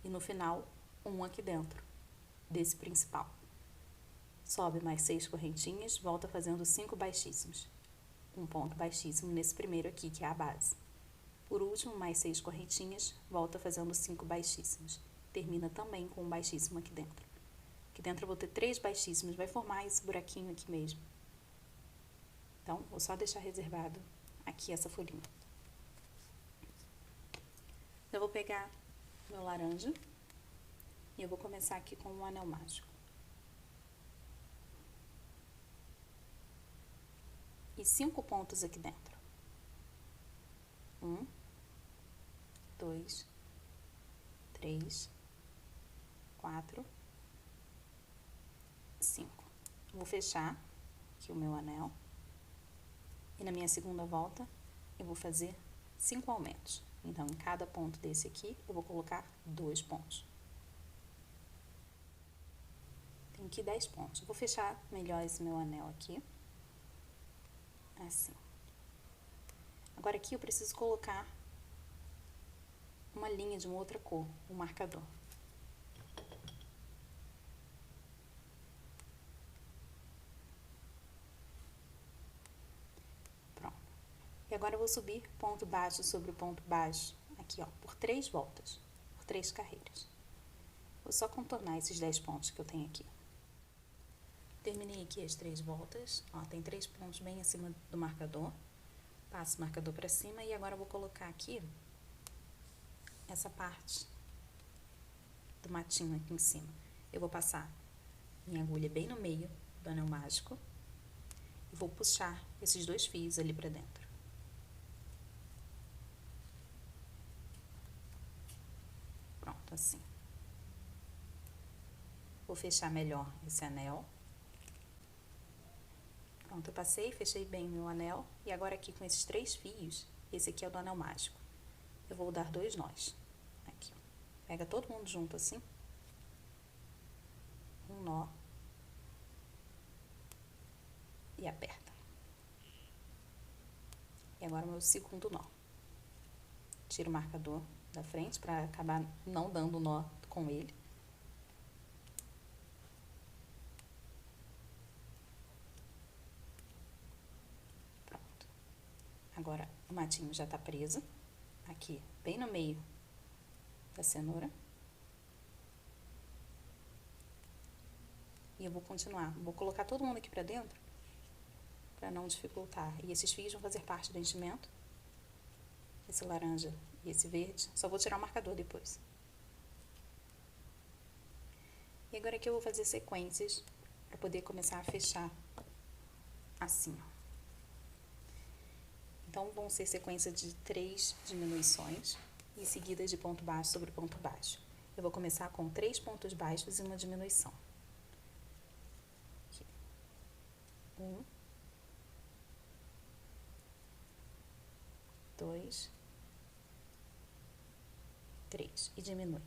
e no final, um aqui dentro, desse principal. Sobe mais 6 correntinhas, volta fazendo 5 baixíssimos. Um ponto baixíssimo nesse primeiro aqui, que é a base. Por último, mais 6 correntinhas, volta fazendo 5 baixíssimos. Termina também com um baixíssimo aqui dentro. Aqui dentro eu vou ter 3 baixíssimos, vai formar esse buraquinho aqui mesmo. Então, vou só deixar reservado aqui essa folhinha. Eu vou pegar meu laranja e eu vou começar aqui com um anel mágico. E 5 pontos aqui dentro. 1, 2, 3, 4, 5. Vou fechar aqui o meu anel. E na minha segunda volta, eu vou fazer 5 aumentos. Então, em cada ponto desse aqui, eu vou colocar 2 pontos. Tem aqui 10 pontos. Eu vou fechar melhor esse meu anel aqui. Assim. Agora aqui eu preciso colocar uma linha de uma outra cor, um marcador. Pronto. E agora eu vou subir ponto baixo sobre ponto baixo, aqui ó, por 3 voltas, por 3 carreiras. Vou só contornar esses 10 pontos que eu tenho aqui. Terminei aqui as 3 voltas, ó, tem 3 pontos bem acima do marcador. Passo o marcador pra cima e agora eu vou colocar aqui essa parte do matinho aqui em cima. Eu vou passar minha agulha bem no meio do anel mágico e vou puxar esses 2 fios ali pra dentro. Pronto, assim. Vou fechar melhor esse anel. Pronto, eu passei, fechei bem meu anel. E agora aqui com esses 3 fios, esse aqui é o do anel mágico. Eu vou dar 2 nós. Aqui, ó. Pega todo mundo junto assim. Um nó. E aperta. E agora o meu segundo nó. Tiro o marcador da frente para acabar não dando nó com ele. Agora, o matinho já tá preso, aqui, bem no meio da cenoura. E eu vou continuar, vou colocar todo mundo aqui pra dentro, pra não dificultar. E esses fios vão fazer parte do enchimento. Esse laranja e esse verde, só vou tirar o marcador depois. E agora aqui eu vou fazer sequências pra poder começar a fechar assim, ó. Então, vão ser sequência de 3 diminuições e seguidas de ponto baixo sobre ponto baixo. Eu vou começar com 3 pontos baixos e uma diminuição. Aqui. 1, 2, 3 e diminui.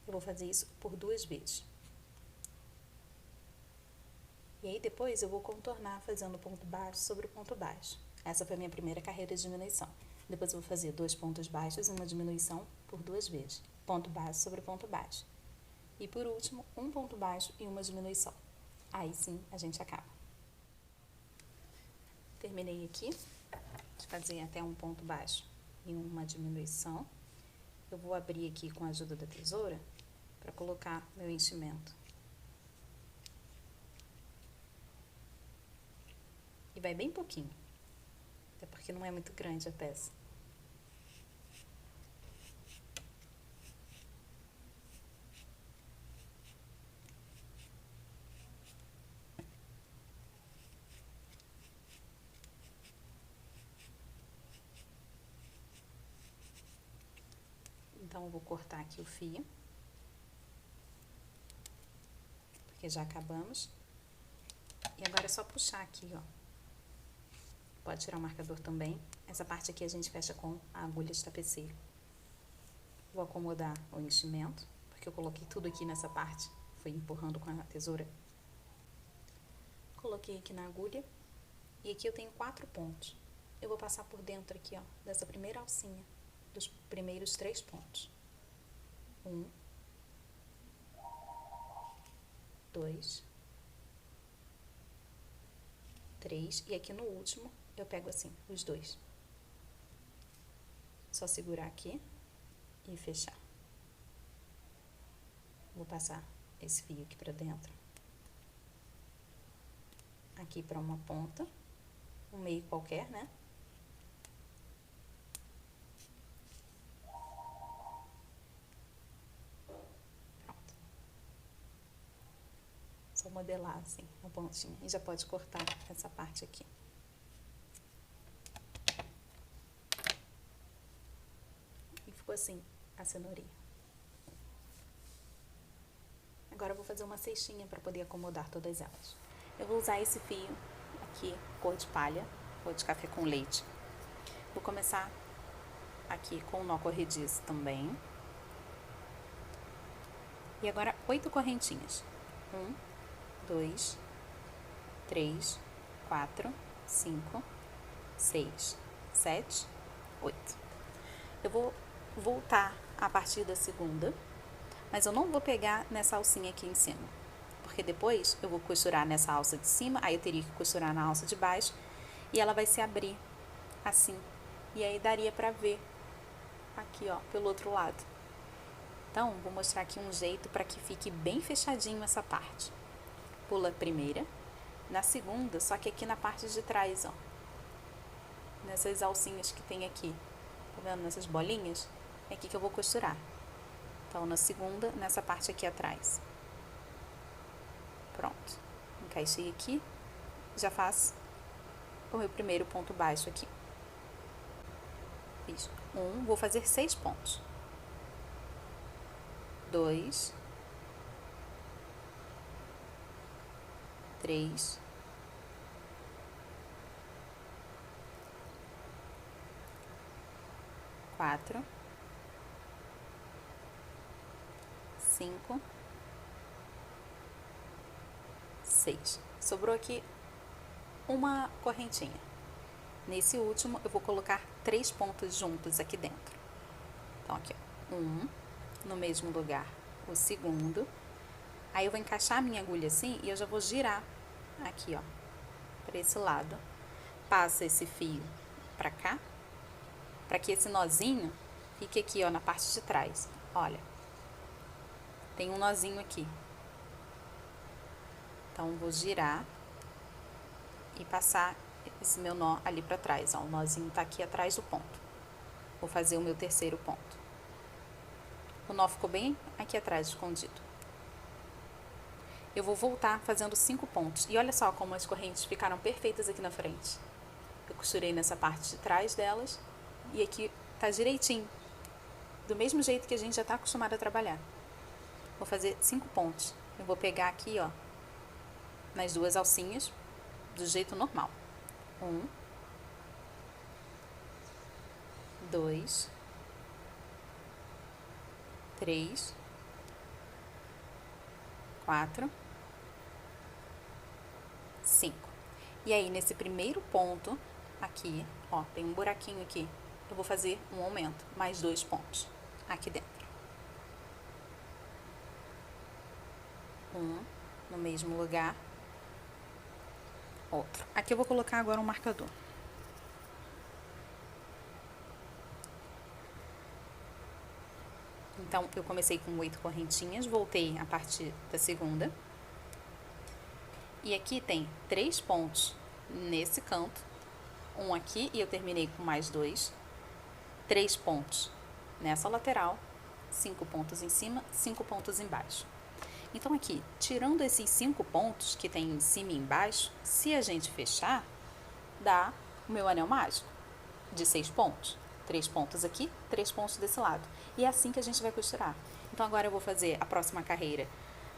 Eu vou fazer isso por 2 vezes. E aí, depois, eu vou contornar fazendo ponto baixo sobre ponto baixo. Essa foi a minha primeira carreira de diminuição. Depois, eu vou fazer 2 pontos baixos e uma diminuição por 2 vezes. Ponto baixo sobre ponto baixo. E, por último, um ponto baixo e uma diminuição. Aí, sim, a gente acaba. Terminei aqui de fazer até um ponto baixo e uma diminuição. Eu vou abrir aqui com a ajuda da tesoura para colocar meu enchimento. E vai bem pouquinho, até porque não é muito grande a peça. Então, eu vou cortar aqui o fio, porque já acabamos. E agora é só puxar aqui, ó. Pode tirar o marcador também. Essa parte aqui a gente fecha com a agulha de tapeceiro. Vou acomodar o enchimento, porque eu coloquei tudo aqui nessa parte. Fui empurrando com a tesoura. Coloquei aqui na agulha. E aqui eu tenho 4 pontos. Eu vou passar por dentro aqui, ó, dessa primeira alcinha, dos primeiros 3 pontos. 1, 2, 3. E aqui no último, eu pego assim, os 2. Só segurar aqui e fechar. Vou passar esse fio aqui pra dentro. Aqui pra uma ponta. Um meio qualquer, né? Pronto. Só modelar assim, a pontinha. E já pode cortar essa parte aqui. E ficou assim, a cenourinha. Agora eu vou fazer uma cestinha para poder acomodar todas elas. Eu vou usar esse fio aqui, cor de palha, cor de café com leite. Vou começar aqui com o nó corrediço também. E agora 8 correntinhas. 1, 2, 3, 4, 5, 6, 7, 8. Eu vou voltar a partir da segunda, mas eu não vou pegar nessa alcinha aqui em cima, porque depois eu vou costurar nessa alça de cima, aí eu teria que costurar na alça de baixo, e ela vai se abrir assim, e aí daria pra ver aqui, ó, pelo outro lado. Então, vou mostrar aqui um jeito para que fique bem fechadinho essa parte. Pula a primeira, na segunda, só que aqui na parte de trás, ó, nessas alcinhas que tem aqui, tá vendo, nessas bolinhas, é aqui que eu vou costurar. Então, na segunda, nessa parte aqui atrás. Pronto. Encaixei aqui, já faço o meu primeiro ponto baixo aqui. Fiz 1, vou fazer 6 pontos. 2, 3, 4, 5, 6. Sobrou aqui uma correntinha. Nesse último, eu vou colocar 3 pontos juntos aqui dentro. Então, aqui, ó, 1, no mesmo lugar, o segundo. Aí, eu vou encaixar a minha agulha assim e eu já vou girar aqui, ó, para esse lado. Passa esse fio pra cá, para que esse nozinho fique aqui, ó, na parte de trás. Olha, tem um nozinho aqui. Então, vou girar e passar esse meu nó ali pra trás, ó. O nozinho tá aqui atrás do ponto. Vou fazer o meu terceiro ponto. O nó ficou bem aqui atrás, escondido. Eu vou voltar fazendo 5 pontos. E olha só como as correntes ficaram perfeitas aqui na frente. Eu costurei nessa parte de trás delas e aqui tá direitinho. Do mesmo jeito que a gente já tá acostumado a trabalhar. Vou fazer 5 pontos. Eu vou pegar aqui, ó, nas 2 alcinhas, do jeito normal. 1, 2, 3, 4, 5. E aí, nesse primeiro ponto, aqui, ó, tem um buraquinho aqui. Eu vou fazer um aumento, mais 2 pontos aqui dentro. 1, no mesmo lugar. Outro. Aqui eu vou colocar agora um marcador. Então, eu comecei com 8 correntinhas, voltei a partir da segunda. E aqui tem 3 pontos nesse canto, um aqui e eu terminei com mais 2. 3 pontos nessa lateral, 5 pontos em cima, 5 pontos embaixo. Então, aqui, tirando esses 5 pontos que tem em cima e embaixo, se a gente fechar, dá o meu anel mágico de 6 pontos. 3 pontos aqui, 3 pontos desse lado. E é assim que a gente vai costurar. Então, agora eu vou fazer a próxima carreira.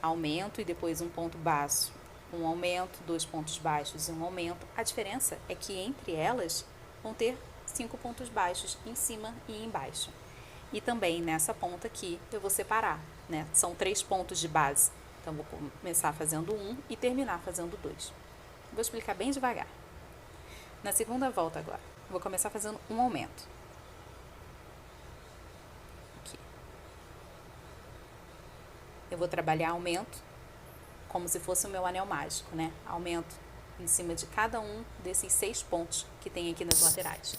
Aumento e depois um ponto baixo, um aumento, 2 pontos baixos e um aumento. A diferença é que entre elas vão ter 5 pontos baixos em cima e embaixo. E também nessa ponta aqui eu vou separar, né? São 3 pontos de base. Então, vou começar fazendo um e terminar fazendo 2. Vou explicar bem devagar. Na segunda volta agora, vou começar fazendo um aumento. Aqui. Eu vou trabalhar aumento como se fosse o meu anel mágico, né? Aumento em cima de cada um desses 6 pontos que tem aqui nas laterais.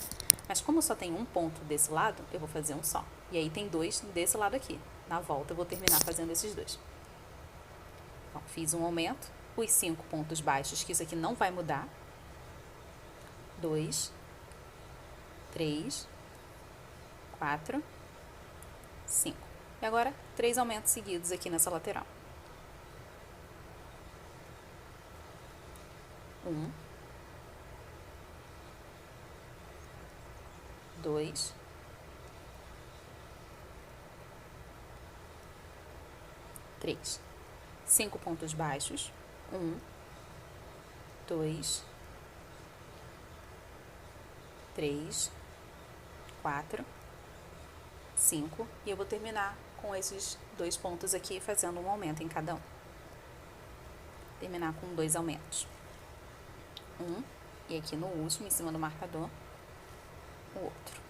Mas como só tem um ponto desse lado, eu vou fazer um só. E aí tem 2 desse lado aqui. Na volta eu vou terminar fazendo esses 2. Então, fiz um aumento, os 5 pontos baixos, que isso aqui não vai mudar. 2, 3, 4, 5. E agora, 3 aumentos seguidos aqui nessa lateral. 1, 2, 3. 5 pontos baixos. 1, 2, 3, 4, 5. E eu vou terminar com esses 2 pontos aqui, fazendo um aumento em cada um. Terminar com 2 aumentos. 1, e aqui no último, em cima do marcador, o outro.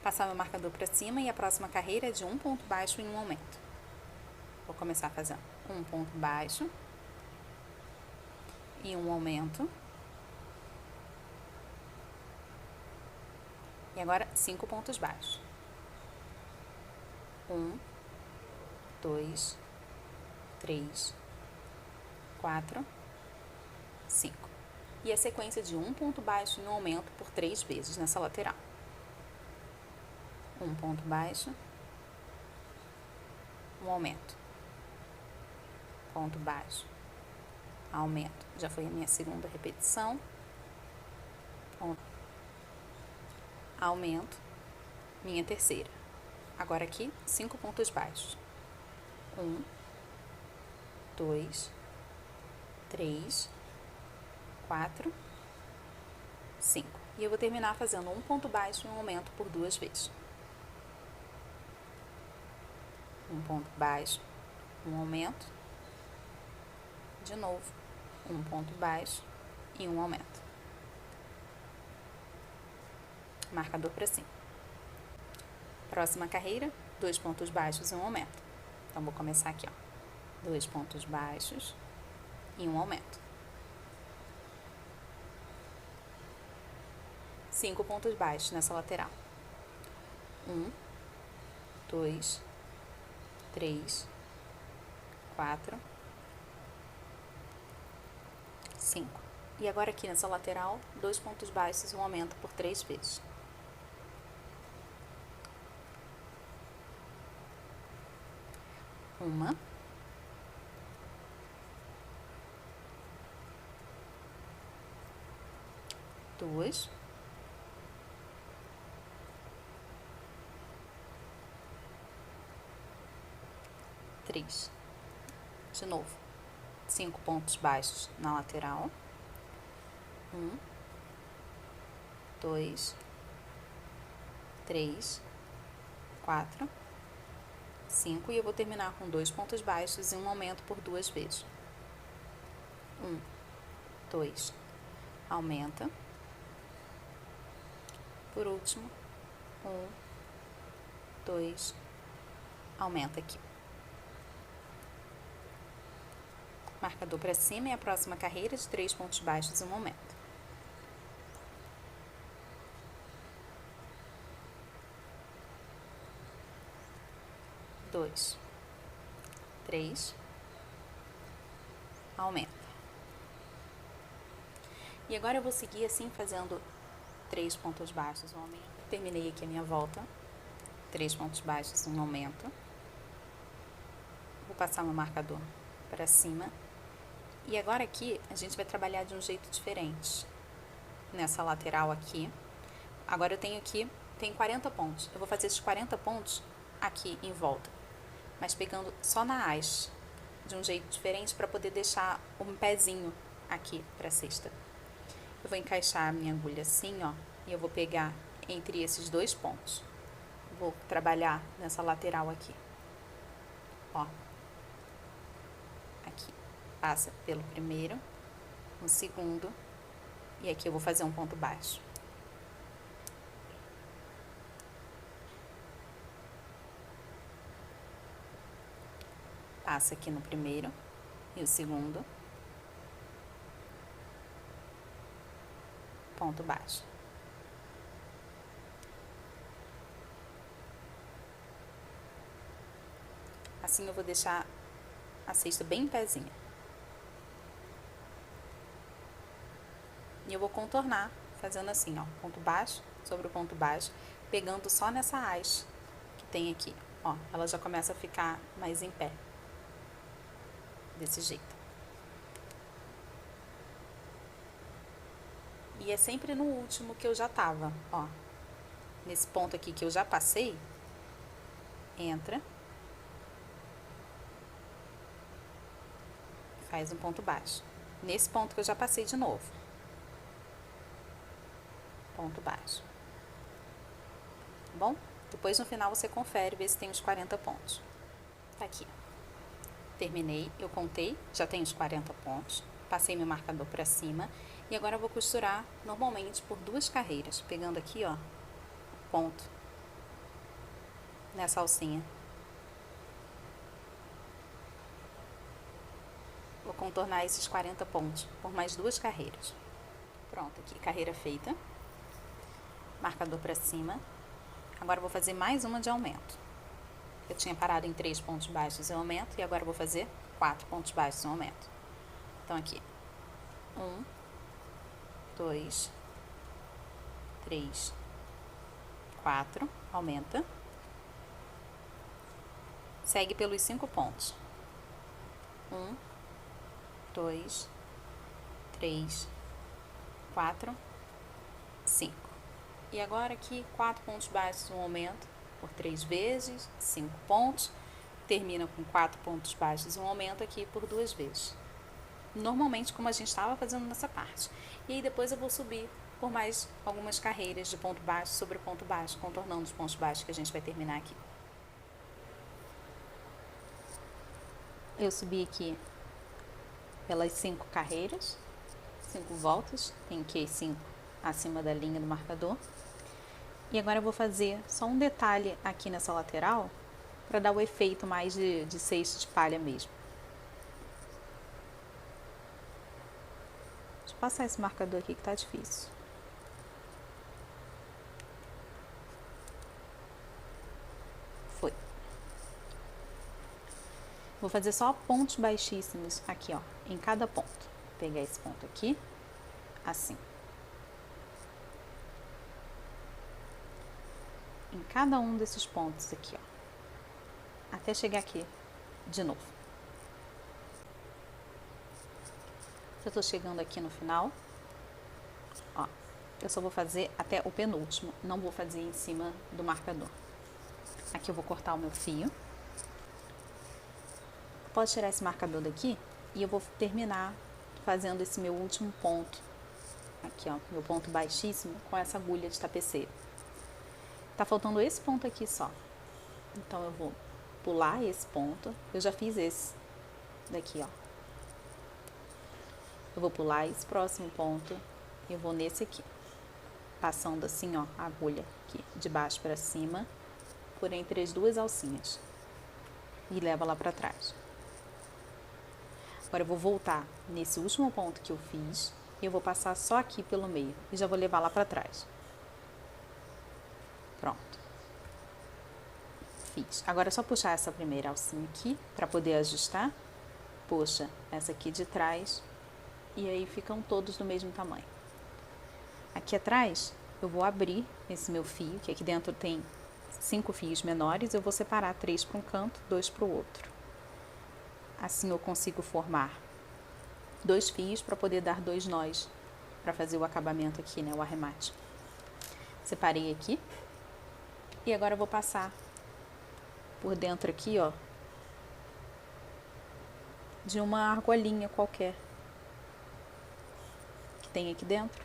Passar meu marcador para cima e a próxima carreira é de um ponto baixo e um aumento. Vou começar fazendo um ponto baixo e um aumento. E agora, 5 pontos baixos. 1, 2, 3, 4, 5. E a sequência de um ponto baixo e um aumento por 3 vezes nessa lateral. Um ponto baixo, um aumento. Ponto baixo, aumento. Já foi a minha segunda repetição. Ponto, aumento, minha terceira. Agora aqui, 5 pontos baixos. 1, 2, 3, 4, 5. E eu vou terminar fazendo um ponto baixo e um aumento por 2 vezes. Um ponto baixo, um aumento. De novo, um ponto baixo e um aumento. Marcador para cima. Próxima carreira, 2 pontos baixos e um aumento. Então, vou começar aqui, ó. 2 pontos baixos e um aumento. 5 pontos baixos nessa lateral. 1, 2, 3, 4, 5. E agora aqui nessa lateral, 2 pontos baixos e um aumento por 3 vezes. Uma, duas, três. De novo, 5 pontos baixos na lateral. 1, 2, 3, 4, 5. E eu vou terminar com 2 pontos baixos e um aumento por 2 vezes. 1, 2, aumenta. Por último, 1, 2, aumenta aqui. Marcador para cima e a próxima carreira de 3 pontos baixos e um aumento. Dois, 3, aumenta. E agora eu vou seguir assim, fazendo 3 pontos baixos, um aumento. Terminei aqui a minha volta. 3 pontos baixos, um aumento. Vou passar meu marcador para cima. E agora aqui a gente vai trabalhar de um jeito diferente. nessa lateral aqui. Agora eu tenho aqui, tem 40 pontos. Eu vou fazer esses 40 pontos aqui em volta, mas pegando só na haste, de um jeito diferente para poder deixar um pezinho aqui pra cesta. Eu vou encaixar a minha agulha assim, ó, e eu vou pegar entre esses dois pontos. Vou trabalhar nessa lateral aqui, ó. Aqui, passa pelo primeiro, no segundo, e aqui eu vou fazer um ponto baixo. Passa aqui no primeiro e o segundo, ponto baixo. Assim eu vou deixar a cesta bem em pezinha. E eu vou contornar, fazendo assim, ó, ponto baixo sobre o ponto baixo, pegando só nessa haste que tem aqui, ó, ela já começa a ficar mais em pé. Desse jeito. E é sempre no último que eu já tava, ó. Nesse ponto aqui que eu já passei, entra, faz um ponto baixo. Nesse ponto que eu já passei de novo, ponto baixo. Tá bom? Depois no final você confere, vê se tem os 40 pontos. Tá aqui. Terminei, eu contei, já tem os 40 pontos, passei meu marcador para cima e agora eu vou costurar normalmente por 2 carreiras, pegando aqui, ó, ponto nessa alcinha. Vou contornar esses 40 pontos por mais 2 carreiras. Pronto, aqui, carreira feita, marcador para cima. Agora eu vou fazer mais uma de aumento. Eu tinha parado em 3 pontos baixos em aumento e agora eu vou fazer 4 pontos baixos em aumento. Então aqui, 1, 2, 3, 4, aumenta. Segue pelos 5 pontos. 1, 2, 3, 4, 5. E agora aqui, 4 pontos baixos em aumento. Por 3 vezes, 5 pontos, termina com 4 pontos baixos, um aumento aqui por 2 vezes. Normalmente, como a gente estava fazendo nessa parte. E aí depois eu vou subir por mais algumas carreiras de ponto baixo sobre ponto baixo, contornando os pontos baixos que a gente vai terminar aqui. Eu subi aqui pelas 5 carreiras, 5 voltas, tem aqui 5 acima da linha do marcador. E agora eu vou fazer só um detalhe aqui nessa lateral, para dar o efeito mais de cesta de palha mesmo. Deixa eu passar esse marcador aqui que tá difícil. Foi. Vou fazer só pontos baixíssimos aqui, ó, em cada ponto. Vou pegar esse ponto aqui, assim. Em cada um desses pontos aqui, ó, até chegar aqui de novo. Eu tô chegando aqui no final, ó, eu só vou fazer até o penúltimo, não vou fazer em cima do marcador. Aqui eu vou cortar o meu fio. Pode tirar esse marcador daqui e eu vou terminar fazendo esse meu último ponto, aqui, ó, meu ponto baixíssimo com essa agulha de tapeceiro. Tá faltando esse ponto aqui só. Então, eu vou pular esse ponto. Eu já fiz esse daqui, ó. Eu vou pular esse próximo ponto e eu vou nesse aqui. Passando assim, ó, a agulha aqui, de baixo pra cima, por entre as 2 alcinhas. E leva lá pra trás. Agora, eu vou voltar nesse último ponto que eu fiz e eu vou passar só aqui pelo meio. E já vou levar lá pra trás. Pronto. Fiz. Agora é só puxar essa primeira alcinha aqui para poder ajustar. Puxa essa aqui de trás e aí ficam todos do mesmo tamanho. Aqui atrás eu vou abrir esse meu fio, que aqui dentro tem 5 fios menores, eu vou separar 3 para um canto, 2 para o outro. Assim eu consigo formar 2 fios para poder dar 2 nós para fazer o acabamento aqui, né, o arremate. Separei aqui. E agora eu vou passar por dentro aqui, ó, de uma argolinha qualquer que tem aqui dentro.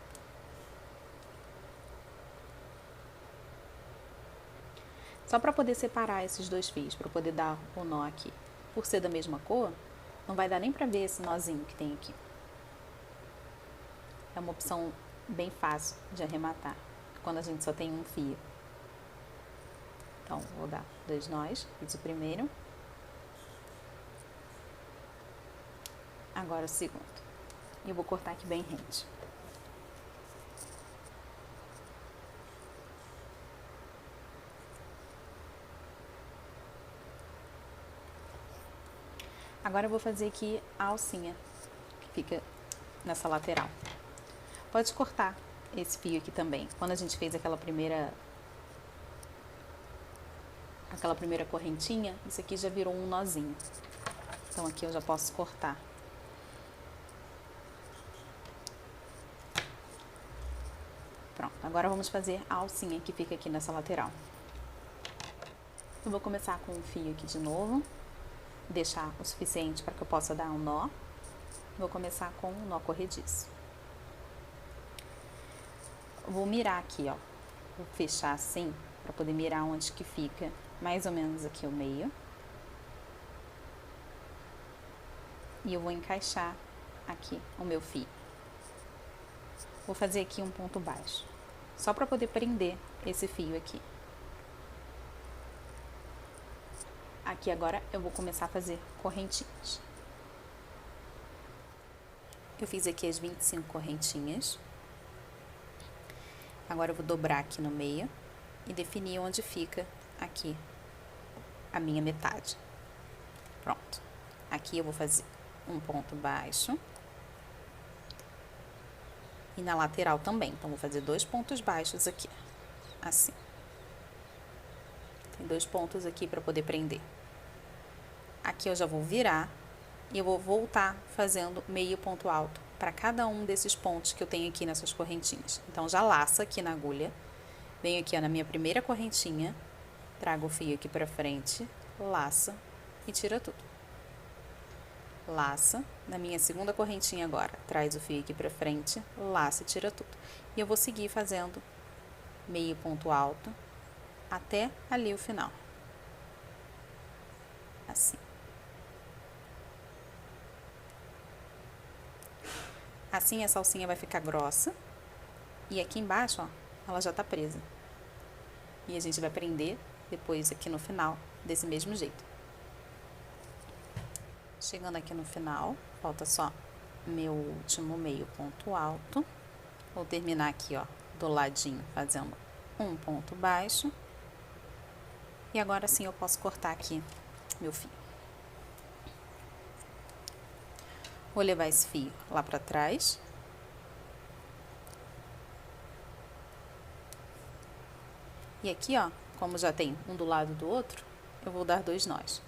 Só para poder separar esses dois fios, para poder dar o nó aqui. Por ser da mesma cor, não vai dar nem para ver esse nozinho que tem aqui. É uma opção bem fácil de arrematar, quando a gente só tem um fio. Então, vou dar 2 nós, fiz o primeiro. Agora o segundo. E eu vou cortar aqui bem rente. Agora eu vou fazer aqui a alcinha, que fica nessa lateral. Pode cortar esse fio aqui também. Quando a gente fez aquela primeira correntinha, isso aqui já virou um nozinho. Então aqui eu já posso cortar. Pronto, agora vamos fazer a alcinha que fica aqui nessa lateral. Eu vou começar com um fio aqui de novo, deixar o suficiente para que eu possa dar um nó. Vou começar com um nó corrediço. Vou mirar aqui, ó. Vou fechar assim, para poder mirar onde que fica, mais ou menos aqui o meio. E eu vou encaixar aqui o meu fio. Vou fazer aqui um ponto baixo, só para poder prender esse fio aqui. Aqui agora eu vou começar a fazer correntinhas. Eu fiz aqui as 25 correntinhas. Agora eu vou dobrar aqui no meio e definir onde fica aqui a minha metade. Pronto. Aqui eu vou fazer um ponto baixo. E na lateral também. Então, vou fazer 2 pontos baixos aqui. Assim. Tem 2 pontos aqui para poder prender. Aqui eu já vou virar e eu vou voltar fazendo meio ponto alto para cada um desses pontos que eu tenho aqui nessas correntinhas. Então, já laça aqui na agulha. Venho aqui, ó, na minha primeira correntinha, trago o fio aqui para frente, laça e tira tudo. Laça, na minha segunda correntinha agora, traz o fio aqui pra frente, laça e tira tudo. E eu vou seguir fazendo meio ponto alto até ali o final. Assim. Assim essa alcinha vai ficar grossa. E aqui embaixo, ó, ela já tá presa. E a gente vai prender depois aqui no final, desse mesmo jeito. Chegando aqui no final, falta só meu último meio ponto alto. Vou terminar aqui, ó, do ladinho, fazendo um ponto baixo. E agora sim eu posso cortar aqui meu fio. Vou levar esse fio lá pra trás. E aqui, ó, como já tem um do lado do outro, eu vou dar 2 nós.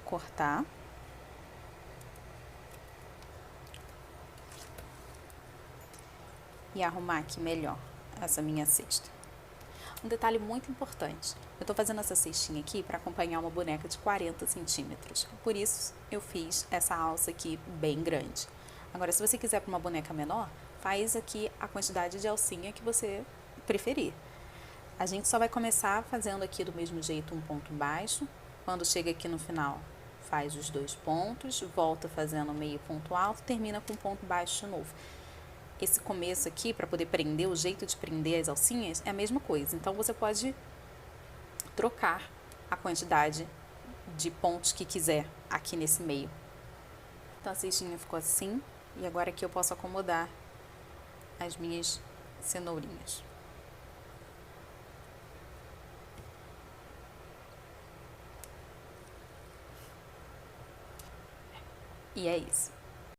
Cortar. E arrumar aqui melhor essa minha cesta. Um detalhe muito importante, eu tô fazendo essa cestinha aqui para acompanhar uma boneca de 40 centímetros. Por isso, eu fiz essa alça aqui bem grande. Agora, se você quiser para uma boneca menor, faz aqui a quantidade de alcinha que você preferir. A gente só vai começar fazendo aqui do mesmo jeito um ponto baixo. Quando chega aqui no final, faz os 2 pontos, volta fazendo meio ponto alto, termina com ponto baixo de novo. Esse começo aqui, para poder prender, o jeito de prender as alcinhas, é a mesma coisa. Então, você pode trocar a quantidade de pontos que quiser aqui nesse meio. Então, a cestinha ficou assim, e agora aqui eu posso acomodar as minhas cenourinhas. E é isso.